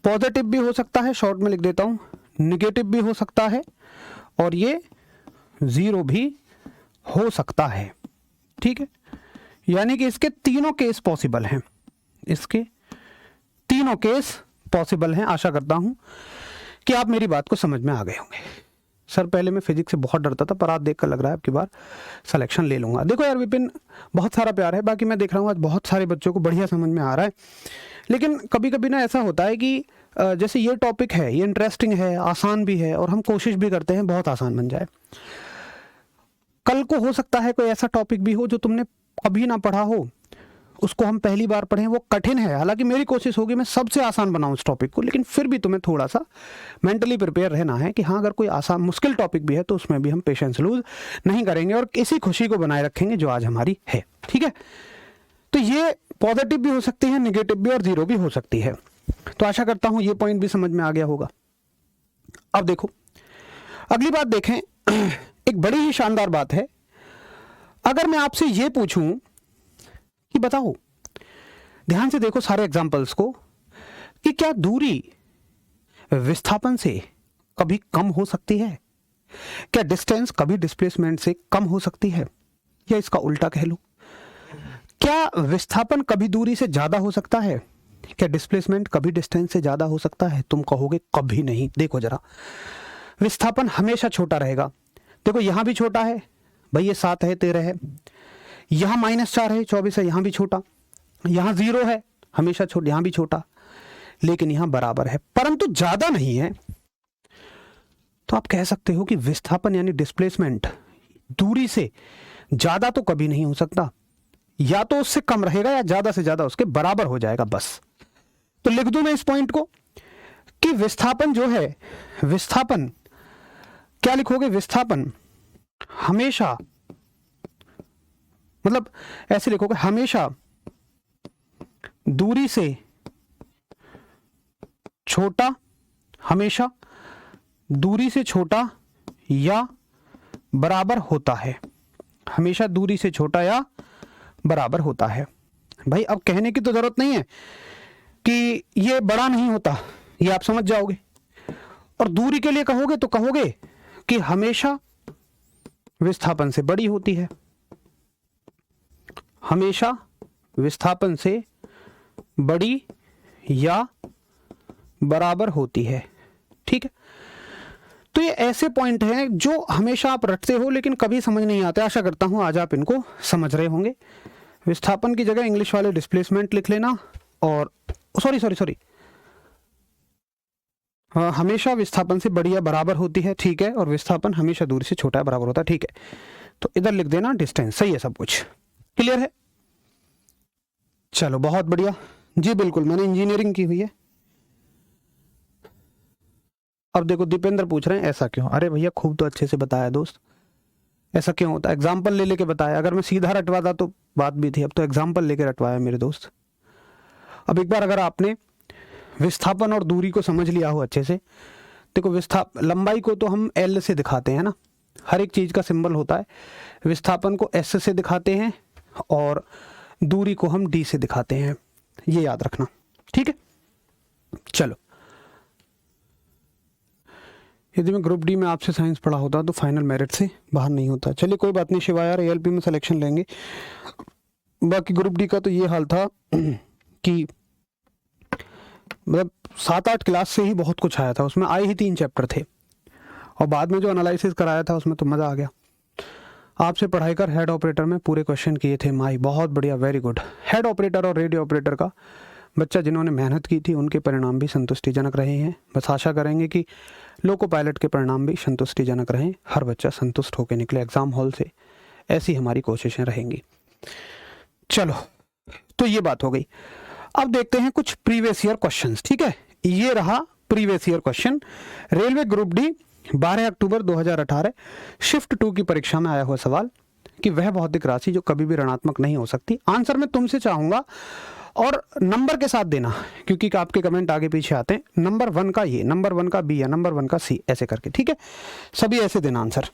पॉजिटिव भी हो सकता है, शॉर्ट में लिख देता हूं, निगेटिव भी हो सकता है, और ये 0 भी हो सकता है। ठीक है, यानी कि इसके तीनों केस पॉसिबल हैं, इसके तीनों केस पॉसिबल हैं। आशा करता हूं कि आप मेरी बात को समझ में आ गए होंगे। सर पहले मैं फिजिक्स से बहुत डरता था, पर आज देख कर लग रहा है अब की बार सिलेक्शन ले लूंगा। देखो यार विपिन, बहुत सारा प्यार है, बाकी मैं देख रहा हूँ आज बहुत सारे बच्चों को बढ़िया समझ में आ रहा है। लेकिन कभी कभी ना ऐसा होता है कि जैसे ये टॉपिक है, ये इंटरेस्टिंग है, आसान भी है, और हम कोशिश भी करते हैं बहुत आसान बन जाए। कल को हो सकता है कोई ऐसा टॉपिक भी हो जो तुमने कभी ना पढ़ा हो, उसको हम पहली बार पढ़ें, वो कठिन है। हालांकि मेरी कोशिश होगी मैं सबसे आसान बनाऊं उस टॉपिक को, लेकिन फिर भी तुम्हें थोड़ा सा मेंटली प्रिपेयर रहना है कि हाँ, अगर कोई आसान मुश्किल टॉपिक भी है तो उसमें भी हम पेशेंस लूज नहीं करेंगे और इसी खुशी को बनाए रखेंगे जो आज हमारी है। ठीक है, तो ये पॉजिटिव भी हो सकती है, निगेटिव भी, और 0 भी हो सकती है। तो आशा करता हूं ये पॉइंट भी समझ में आ गया होगा। अब देखो अगली बात देखें, एक बड़ी ही शानदार बात है। अगर मैं आपसे ये पूछूं कि बताओ, ध्यान से देखो सारे एग्जाम्पल्स को, कि क्या दूरी विस्थापन से कभी कम हो सकती है? क्या डिस्टेंस कभी डिस्प्लेसमेंट से कम हो सकती है? या इसका उल्टा कह लो, क्या विस्थापन कभी दूरी से ज्यादा हो सकता है? क्या डिस्प्लेसमेंट कभी डिस्टेंस से ज्यादा हो सकता है? तुम कहोगे कभी नहीं। देखो जरा, विस्थापन हमेशा छोटा रहेगा। देखो यहां भी छोटा है भाई, ये 7 है, 13 है, यहां -4 है, 24 है, यहां भी छोटा, यहां 0 है, हमेशा छोटा, यहां भी छोटा, लेकिन यहां बराबर है, परंतु ज्यादा नहीं है। तो आप कह सकते हो कि विस्थापन यानी डिस्प्लेसमेंट दूरी से ज्यादा तो कभी नहीं हो सकता, या तो उससे कम रहेगा या ज्यादा से ज्यादा उसके बराबर हो जाएगा, बस। तो लिख दूं मैं इस पॉइंट को कि विस्थापन जो है, विस्थापन क्या लिखोगे? विस्थापन हमेशा, मतलब ऐसे लिखोगे, हमेशा दूरी से छोटा, हमेशा दूरी से छोटा या बराबर होता है, हमेशा दूरी से छोटा या बराबर होता है। भाई अब कहने की तो जरूरत नहीं है कि ये बड़ा नहीं होता, ये आप समझ जाओगे। और दूरी के लिए कहोगे तो कहोगे कि हमेशा विस्थापन से बड़ी होती है, हमेशा विस्थापन से बड़ी या बराबर होती है। ठीक है, तो ये ऐसे पॉइंट हैं जो हमेशा आप रटते हो लेकिन कभी समझ नहीं आते। आशा करता हूं आज आप इनको समझ रहे होंगे। विस्थापन की जगह इंग्लिश वाले डिस्प्लेसमेंट लिख लेना, और सॉरी हमेशा विस्थापन से बड़ी या बराबर होती है, ठीक है, और विस्थापन हमेशा दूरी से छोटा या बराबर होता है, ठीक है। तो इधर लिख देना डिस्टेंस, सही है, सब कुछ क्लियर है। चलो बहुत बढ़िया जी, बिल्कुल मैंने इंजीनियरिंग की हुई है। अब देखो दीपेंद्र पूछ रहे हैं ऐसा क्यों? अरे भैया खूब तो अच्छे से बताया दोस्त, ऐसा क्यों होता है? एग्जाम्पल ले लेके बताया, अगर मैं सीधा रटवाता तो बात भी थी, अब तो एग्जाम्पल लेके रटवाया मेरे दोस्त। अब एक बार अगर आपने विस्थापन और दूरी को समझ लिया हो अच्छे से, देखो लंबाई को तो हम L से दिखाते हैं ना, हर एक चीज का सिंबल होता है। विस्थापन को S से दिखाते हैं और दूरी को हम D से दिखाते हैं, ये याद रखना, ठीक है। चलो, यदि मैं ग्रुप डी में आपसे साइंस पढ़ा होता तो फाइनल मेरिट से बाहर नहीं होता। चलिए कोई बात नहीं शिवा यार, ALP में सिलेक्शन लेंगे। बाकी ग्रुप डी का तो ये हाल था कि मतलब 7-8 क्लास से ही बहुत कुछ आया था, उसमें आए ही 3 चैप्टर थे, और बाद में जो एनालिसिस कराया था उसमें तो मज़ा आ गया। आपसे पढ़ाई कर हेड ऑपरेटर में पूरे क्वेश्चन किए थे माई, बहुत बढ़िया, वेरी गुड। हेड ऑपरेटर और रेडियो ऑपरेटर का बच्चा जिन्होंने मेहनत की थी उनके परिणाम भी संतुष्टिजनक रहे हैं। बस आशा करेंगे कि लोको पायलट के परिणाम भी संतुष्टिजनक रहें, हर बच्चा संतुष्ट होकर निकले एग्जाम हॉल से, ऐसी हमारी कोशिशें रहेंगी। चलो, तो ये बात हो गई। अब देखते हैं कुछ प्रीवियस ईयर क्वेश्चंस, ठीक है। ये रहा previous year question, railway group D 12 अक्टूबर 2018 शिफ्ट 2 की परीक्षा में आया हुआ सवाल कि वह भौतिक राशि जो कभी भी ऋणात्मक नहीं हो सकती। आंसर मैं तुमसे चाहूंगा और नंबर के साथ देना, क्योंकि आपके कमेंट आगे पीछे आते हैं। नंबर 1 का ये, नंबर 1 का बी या नंबर 1 का सी, ऐसे करके, ठीक है। सभी ऐसे देना आंसर।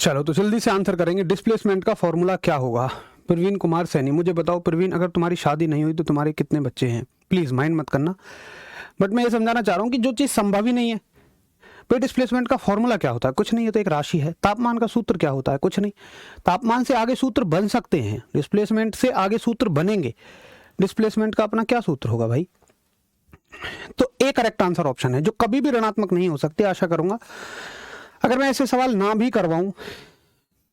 चलो तो जल्दी से आंसर करेंगे। डिस्प्लेसमेंट का फॉर्मूला क्या होगा? प्रवीण कुमार सैनी, मुझे बताओ प्रवीण, अगर तुम्हारी शादी नहीं हुई तो तुम्हारे कितने बच्चे हैं? प्लीज़ माइंड मत करना, बट मैं ये समझाना चाह रहा हूँ कि जो चीज़ संभव ही नहीं है। भाई डिस्प्लेसमेंट का फॉर्मूला क्या होता है? कुछ नहीं है, तो एक राशि है। तापमान का सूत्र क्या होता है? कुछ नहीं। तापमान से आगे सूत्र बन सकते हैं, डिस्प्लेसमेंट से आगे सूत्र बनेंगे। डिस्प्लेसमेंट का अपना क्या सूत्र होगा भाई? तो ए करेक्ट आंसर ऑप्शन है, जो कभी भी ऋणात्मक नहीं हो सकती। आशा करूंगा अगर मैं ऐसे सवाल ना भी करवाऊं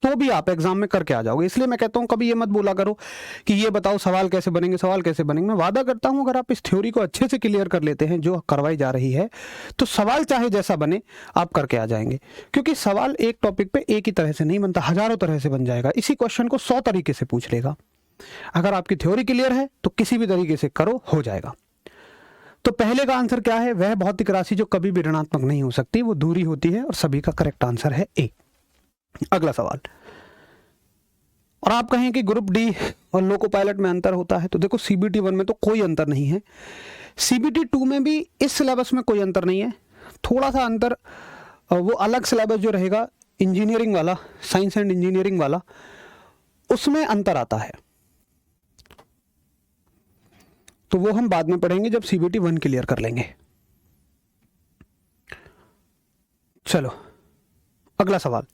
तो भी आप एग्जाम में करके आ जाओगे। इसलिए मैं कहता हूं कभी ये मत बोला करो कि ये बताओ सवाल कैसे बनेंगे, सवाल कैसे बनेंगे। मैं वादा करता हूं अगर आप इस थ्योरी को अच्छे से क्लियर कर लेते हैं जो करवाई जा रही है, तो सवाल चाहे जैसा बने आप करके आ जाएंगे। क्योंकि सवाल एक टॉपिक पे एक ही तरह से नहीं बनता, हजारों तरह से बन जाएगा। इसी क्वेश्चन को 100 तरीके से पूछ लेगा। अगर आपकी थ्योरी क्लियर है तो किसी भी तरीके से करो, हो जाएगा। तो पहले का आंसर क्या है? वह भौतिक राशि जो कभी भी ऋणात्मक नहीं हो सकती, वो दूरी होती है, और सभी का करेक्ट आंसर है ए। अगला सवाल, और आप कहें कि ग्रुप डी और लोको पायलट में अंतर होता है, तो देखो सीबीटी 1 में तो कोई अंतर नहीं है, सीबीटी 2 में भी इस सिलेबस में कोई अंतर नहीं है। थोड़ा सा अंतर वो अलग सिलेबस जो रहेगा इंजीनियरिंग वाला, साइंस एंड इंजीनियरिंग वाला, उसमें अंतर आता है, तो वो हम बाद में पढ़ेंगे जब सीबीटी 1 क्लियर कर लेंगे। चलो अगला सवाल,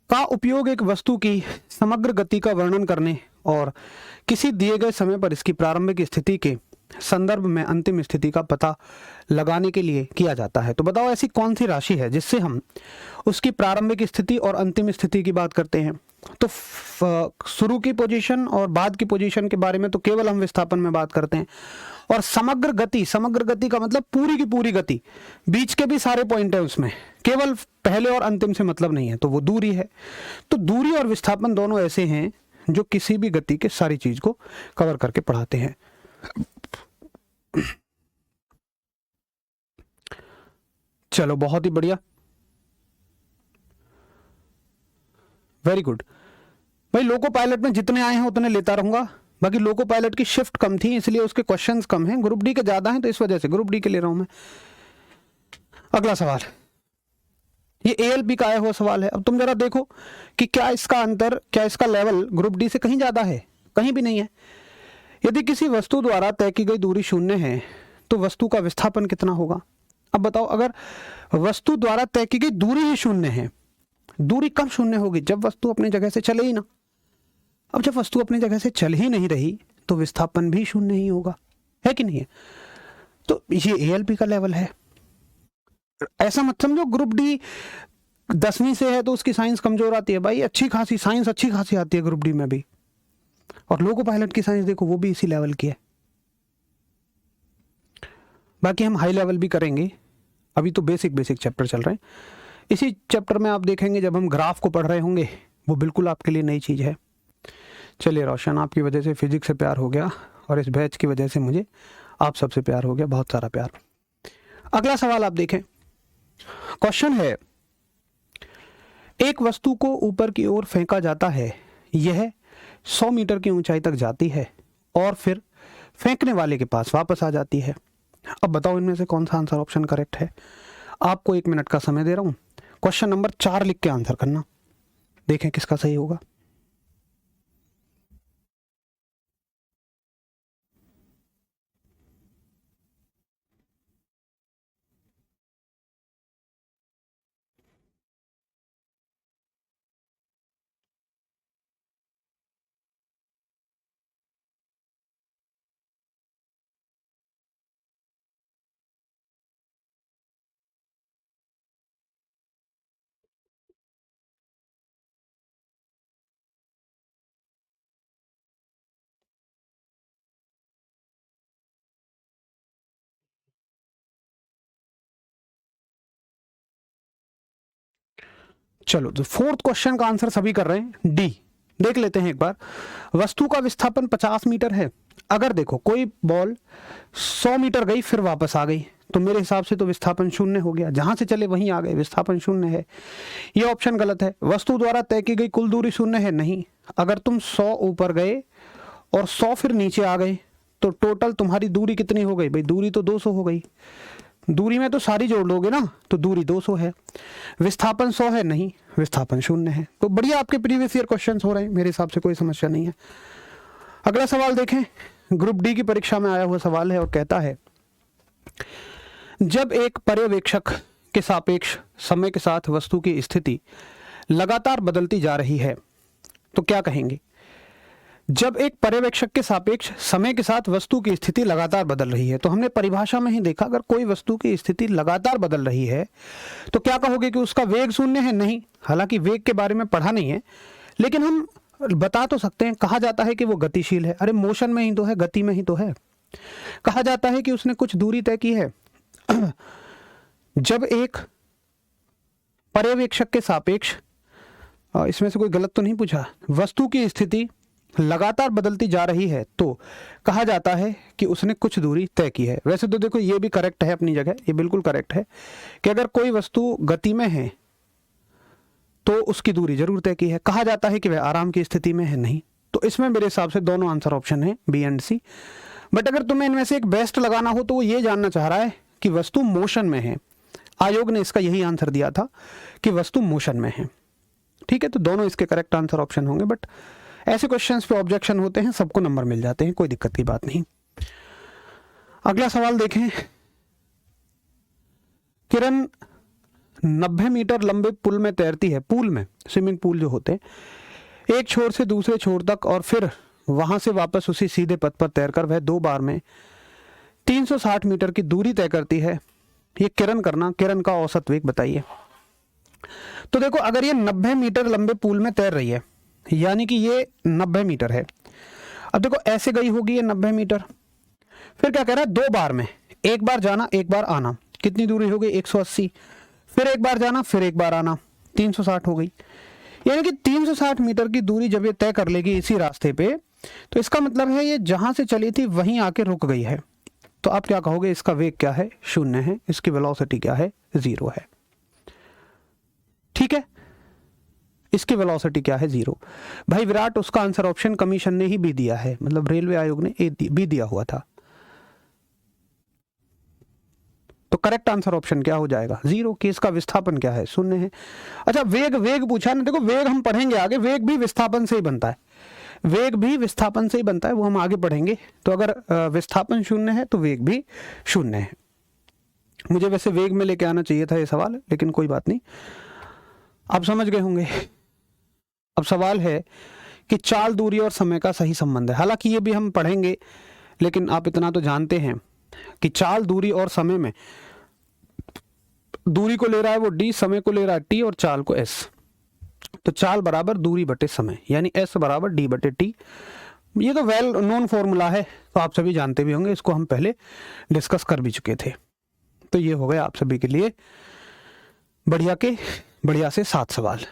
का उपयोग एक वस्तु की समग्र गति का वर्णन करने और किसी दिए गए समय पर इसकी प्रारंभिक स्थिति के संदर्भ में अंतिम स्थिति का पता लगाने के लिए किया जाता है। तो बताओ ऐसी कौन सी राशि है जिससे हम उसकी प्रारंभिक स्थिति और अंतिम स्थिति की बात करते हैं? तो शुरू की पोजीशन और बाद की पोजीशन के बारे में तो केवल हम विस्थापन में बात करते हैं। और समग्र गति का मतलब पूरी की पूरी गति, बीच के भी सारे पॉइंट है उसमें, केवल पहले और अंतिम से मतलब नहीं है, तो वो दूरी है। तो दूरी और विस्थापन दोनों ऐसे हैं जो किसी भी गति के सारी चीज को कवर करके पढ़ाते हैं। चलो बहुत ही बढ़िया, वेरी गुड भाई। लोको पायलट में जितने आए हैं उतने लेता रहूंगा, बाकी लोको पायलट की शिफ्ट कम थी इसलिए उसके क्वेश्चंस कम हैं, ग्रुप डी के ज्यादा हैं तो इस वजह से ग्रुप डी के ले रहा हूं मैं। अगला सवाल, ये एएलपी का आया हुआ सवाल है। अब तुम जरा देखो कि क्या इसका अंतर, क्या इसका लेवल ग्रुप डी से कहीं ज्यादा है? कहीं भी नहीं है। यदि किसी वस्तु द्वारा तय की गई दूरी 0 है तो वस्तु का विस्थापन कितना होगा? अब बताओ, अगर वस्तु द्वारा तय की गई दूरी ही 0 है, दूरी कब 0 होगी? जब वस्तु अपनी जगह से चले ही ना। अब जब वस्तु अपनी जगह से चल ही नहीं रही तो विस्थापन भी 0 ही होगा, है कि नहीं है? तो ये एएलपी का लेवल है। ऐसा मत समझो ग्रुप डी 10वीं से है तो उसकी साइंस कमजोर आती है। भाई अच्छी खासी साइंस, अच्छी खासी आती है ग्रुप डी में भी। और लोको पायलट की साइंस देखो, वो भी इसी लेवल की है। बाकी हम हाई लेवल भी करेंगे, अभी तो बेसिक चैप्टर चल रहे हैं। इसी चैप्टर में आप देखेंगे जब हम ग्राफ को पढ़ रहे होंगे, वो बिल्कुल आपके लिए नई चीज है। चलिए रोशन, आपकी वजह से फिजिक्स से प्यार हो गया और इस बैच की वजह से मुझे आप सबसे प्यार हो गया, बहुत सारा प्यार। अगला सवाल आप देखें, क्वेश्चन है, एक वस्तु को ऊपर की ओर फेंका जाता है, यह 100 मीटर की ऊंचाई तक जाती है और फिर फेंकने वाले के पास वापस आ जाती है। अब बताओ इनमें से कौन सा आंसर ऑप्शन करेक्ट है? आपको 1 मिनट का समय दे रहा हूं, क्वेश्चन नंबर 4 लिख के आंसर करना, देखें किसका सही होगा। चलो तो 4th क्वेश्चन का आंसर सभी कर रहे हैं डी। देख लेते हैं एक बार। वस्तु का विस्थापन 50 मीटर है। अगर देखो कोई बॉल 100 मीटर गई फिर वापस आ गई, तो मेरे हिसाब से तो विस्थापन 0 हो गया, जहां से चले वहीं आ गए, विस्थापन 0 है। ये ऑप्शन गलत है। वस्तु द्वारा तय की गई कुल दूरी 0 है, नहीं। अगर तुम 100 ऊपर गए और 100 फिर नीचे आ गए तो टोटल तुम्हारी दूरी कितनी हो गई? भाई दूरी तो 200 हो गई, दूरी में तो सारी जोड़ लोगे ना, तो दूरी 200 है, विस्थापन 100 है, नहीं विस्थापन 0 है। तो बढ़िया आपके प्रीवियस ईयर क्वेश्चंस हो रहे हैं, मेरे हिसाब से कोई समस्या नहीं है। अगला सवाल देखें, ग्रुप डी की परीक्षा में आया हुआ सवाल है और कहता है जब एक पर्यवेक्षक के सापेक्ष समय के साथ वस्तु की स्थिति लगातार बदलती जा रही है तो क्या कहेंगे। जब एक पर्यवेक्षक के सापेक्ष समय के साथ वस्तु की स्थिति लगातार बदल रही है, तो हमने परिभाषा में ही देखा अगर कोई वस्तु की स्थिति लगातार बदल रही है तो क्या कहोगे कि उसका वेग 0 है। नहीं, हालांकि वेग के बारे में पढ़ा नहीं है, लेकिन हम बता तो सकते हैं। कहा जाता है कि वो गतिशील है, अरे मोशन में ही तो है, गति में ही तो है। कहा जाता है कि उसने कुछ दूरी तय की है। जब एक पर्यवेक्षक के सापेक्ष, इसमें से कोई गलत तो नहीं पूछा, वस्तु की स्थिति लगातार बदलती जा रही है तो कहा जाता है कि उसने कुछ दूरी तय की है। वैसे तो देखो ये भी करेक्ट है अपनी जगह, ये बिल्कुल करेक्ट है कि अगर कोई वस्तु गति में है तो उसकी दूरी जरूर तय की है। कहा जाता है कि वह आराम की स्थिति में है, नहीं। तो इसमें मेरे हिसाब से दोनों आंसर ऑप्शन है बी एंड सी। बट अगर तुम्हें इनमें से एक बेस्ट लगाना हो तो वो ये जानना चाह रहा है कि वस्तु मोशन में है। आयोग ने इसका यही आंसर दिया था कि वस्तु मोशन में है। ठीक है, तो दोनों इसके करेक्ट आंसर ऑप्शन होंगे। बट ऐसे क्वेश्चंस पे ऑब्जेक्शन होते हैं, सबको नंबर मिल जाते हैं, कोई दिक्कत की बात नहीं। अगला सवाल देखें, किरण 90 मीटर लंबे पुल में तैरती है। पूल में, स्विमिंग पूल जो होते हैं, एक छोर से दूसरे छोर तक और फिर वहां से वापस उसी सीधे पथ पर तैरकर वह 2 बार में 360 मीटर की दूरी तय करती है। ये किरण करना, किरण का औसत वेग बताइए। तो देखो अगर ये 90 मीटर लंबे पूल में तैर रही है, यानी कि ये 90 मीटर है। अब देखो ऐसे गई होगी ये 90 मीटर, फिर क्या कह रहा है 2 बार में, एक बार जाना एक बार आना, कितनी दूरी हो गई 180, फिर एक बार जाना फिर एक बार आना, 360 हो गई। यानी कि 360 मीटर की दूरी जब ये तय कर लेगी इसी रास्ते पे, तो इसका मतलब है ये जहां से चली थी वहीं आके रुक गई है। तो आप क्या कहोगे, इसका वेग क्या है, 0 है, इसकी वेलोसिटी क्या है, 0 है। ठीक है, इसकी वेलोसिटी क्या है, 0। भाई विराट, उसका आंसर ऑप्शन कमीशन ने ही भी दिया है, मतलब रेलवे आयोग ने भी दिया हुआ था। तो करेक्ट आंसर ऑप्शन क्या हो जाएगा, 0, कि इसका विस्थापन क्या है, 0 है। अच्छा, वेग पूछा ना, देखो वेग हम पढ़ेंगे आगे, वेग भी विस्थापन से ही बनता है, वेग भी विस्थापन से ही बनता है, वो हम आगे पढ़ेंगे। तो अगर विस्थापन 0 है तो वेग भी 0 है। मुझे वैसे वेग में लेके आना चाहिए था ये सवाल, लेकिन कोई बात नहीं, आप समझ गए होंगे। अब सवाल है कि चाल, दूरी और समय का सही संबंध है। हालांकि ये भी हम पढ़ेंगे, लेकिन आप इतना तो जानते हैं कि चाल, दूरी और समय में दूरी को ले रहा है वो d, समय को ले रहा है t और चाल को s। तो चाल बराबर दूरी बटे समय, यानी s बराबर d बटे t। ये तो वेल नोन फॉर्मूला है, तो आप सभी जानते भी होंगे, इसको हम पहले डिस्कस कर भी चुके थे। तो ये हो गए आप सभी के लिए बढ़िया से 7 सवाल।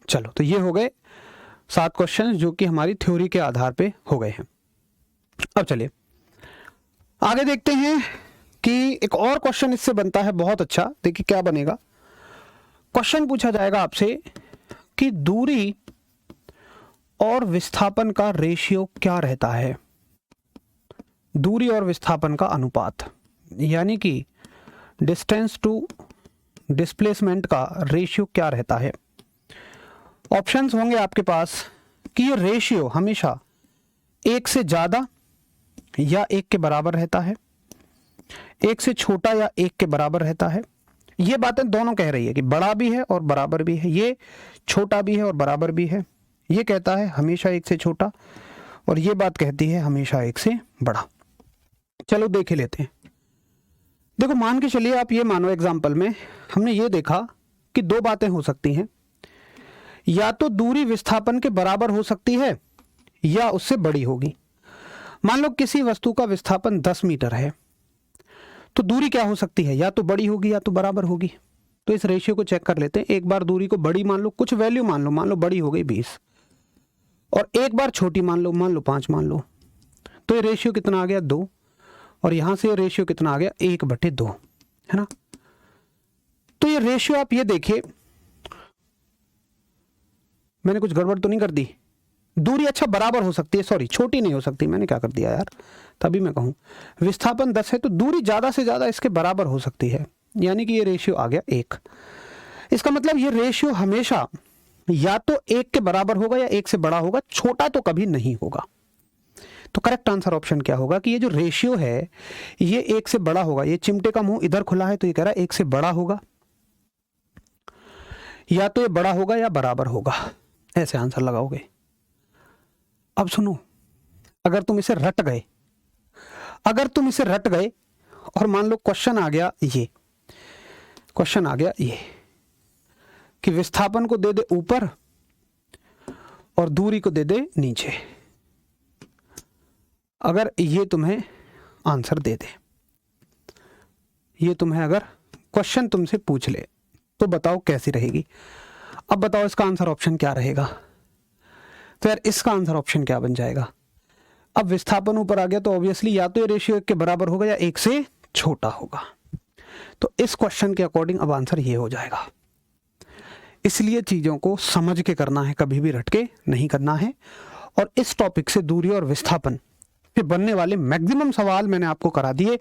चलो, तो ये हो गए 7 क्वेश्चन जो कि हमारी थ्योरी के आधार पे हो गए हैं। अब चलिए आगे देखते हैं कि एक और क्वेश्चन इससे बनता है बहुत अच्छा। देखिए क्या बनेगा, क्वेश्चन पूछा जाएगा आपसे कि दूरी और विस्थापन का रेशियो क्या रहता है। दूरी और विस्थापन का अनुपात, यानी कि डिस्टेंस टू डिस्प्लेसमेंट का रेशियो क्या रहता है। ऑप्शंस होंगे आपके पास कि ये रेशियो हमेशा 1 से ज्यादा या 1 के बराबर रहता है, 1 से छोटा या 1 के बराबर रहता है। ये बातें दोनों कह रही है कि बड़ा भी है और बराबर भी है, ये छोटा भी है और बराबर भी है। ये कहता है हमेशा 1 से छोटा और ये बात कहती है हमेशा 1 से बड़ा। चलो देख ही लेते हैं। देखो मान के चलिए, आप ये मानो एग्जाम्पल में हमने ये देखा कि 2 बातें हो सकती हैं, या तो दूरी विस्थापन के बराबर हो सकती है या उससे बड़ी होगी। मान लो किसी वस्तु का विस्थापन 10 मीटर है, तो दूरी क्या हो सकती है, या तो बड़ी होगी या तो बराबर होगी। तो इस रेशियो को चेक कर लेते हैं। एक बार दूरी को बड़ी मान लो, कुछ वैल्यू मान लो बड़ी हो गई 20, और एक बार छोटी मान लो 5 मान लो। तो ये रेशियो कितना आ गया, 2, और यहां से ये रेशियो कितना आ गया, 1/2, है ना। तो ये रेशियो आप ये देखिए, मैंने कुछ गड़बड़ तो नहीं कर दी, दूरी अच्छा बराबर हो सकती है, सॉरी छोटी नहीं हो सकती, मैंने क्या कर दिया यार, तभी मैं कहूँ विस्थापन 10 है तो दूरी ज़्यादा से ज़्यादा इसके बराबर हो सकती है, यानी कि ये रेशियो आ गया 1। इसका मतलब ये रेशियो हमेशा या तो 1 के बराबर होगा या 1 से बड़ा होगा, छोटा तो कभी नहीं होगा। तो करेक्ट आंसर ऑप्शन क्या होगा कि ये जो रेशियो है ये 1 से बड़ा होगा। ये चिमटे का मुंह इधर खुला है तो ये कह रहा है 1 से बड़ा होगा, या तो ये बड़ा होगा या बराबर होगा, ऐसे आंसर लगाओगे। अब सुनो, अगर तुम इसे रट गए, अगर तुम इसे रट गए और मान लो क्वेश्चन आ गया ये, क्वेश्चन आ गया ये कि विस्थापन को दे दे ऊपर और दूरी को दे दे नीचे, अगर ये तुम्हें आंसर दे दे, ये तुम्हें अगर क्वेश्चन तुमसे पूछ ले तो बताओ कैसी रहेगी। अब बताओ इसका आंसर ऑप्शन क्या रहेगा। तो यार इसका आंसर ऑप्शन क्या बन जाएगा। अब विस्थापन ऊपर आ गया तो ऑब्वियसली या तो ये रेशियो 1 के बराबर होगा या 1 से छोटा होगा। तो इस क्वेश्चन के अकॉर्डिंग अब आंसर ये हो जाएगा। इसलिए चीज़ों को समझ के करना है, कभी भी रट के नहीं करना है। और इस टॉपिक से दूरी और विस्थापन पे बनने वाले मैक्सिमम सवाल मैंने आपको करा दिए।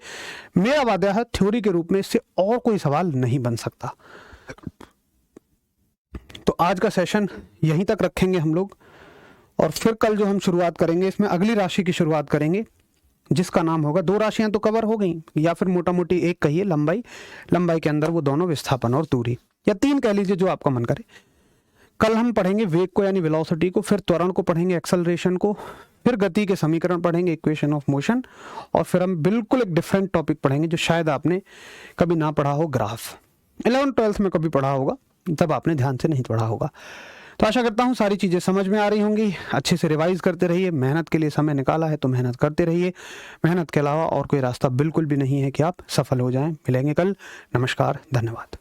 मेरा वादा है थ्योरी के रूप में इससे और कोई सवाल नहीं बन सकता। तो आज का सेशन यहीं तक रखेंगे हम लोग, और फिर कल जो हम शुरुआत करेंगे इसमें अगली राशि की शुरुआत करेंगे जिसका नाम होगा, 2 राशियां तो कवर हो गई, या फिर मोटा मोटी एक कहिए लंबाई, लंबाई के अंदर वो दोनों विस्थापन और दूरी, या 3 कह लीजिए जो आपका मन करे। कल हम पढ़ेंगे वेग को यानी वेलोसिटी को, फिर त्वरण को पढ़ेंगे एक्सेलरेशन को, फिर गति के समीकरण पढ़ेंगे इक्वेशन ऑफ मोशन, और फिर हम बिल्कुल एक डिफरेंट टॉपिक पढ़ेंगे जो शायद आपने कभी ना पढ़ा हो, ग्राफ। 11th-12th में कभी पढ़ा होगा, तब आपने ध्यान से नहीं पढ़ा होगा। तो आशा करता हूँ सारी चीज़ें समझ में आ रही होंगी। अच्छे से रिवाइज करते रहिए, मेहनत के लिए समय निकाला है तो मेहनत करते रहिए। मेहनत के अलावा और कोई रास्ता बिल्कुल भी नहीं है कि आप सफल हो जाएं। मिलेंगे कल। नमस्कार, धन्यवाद।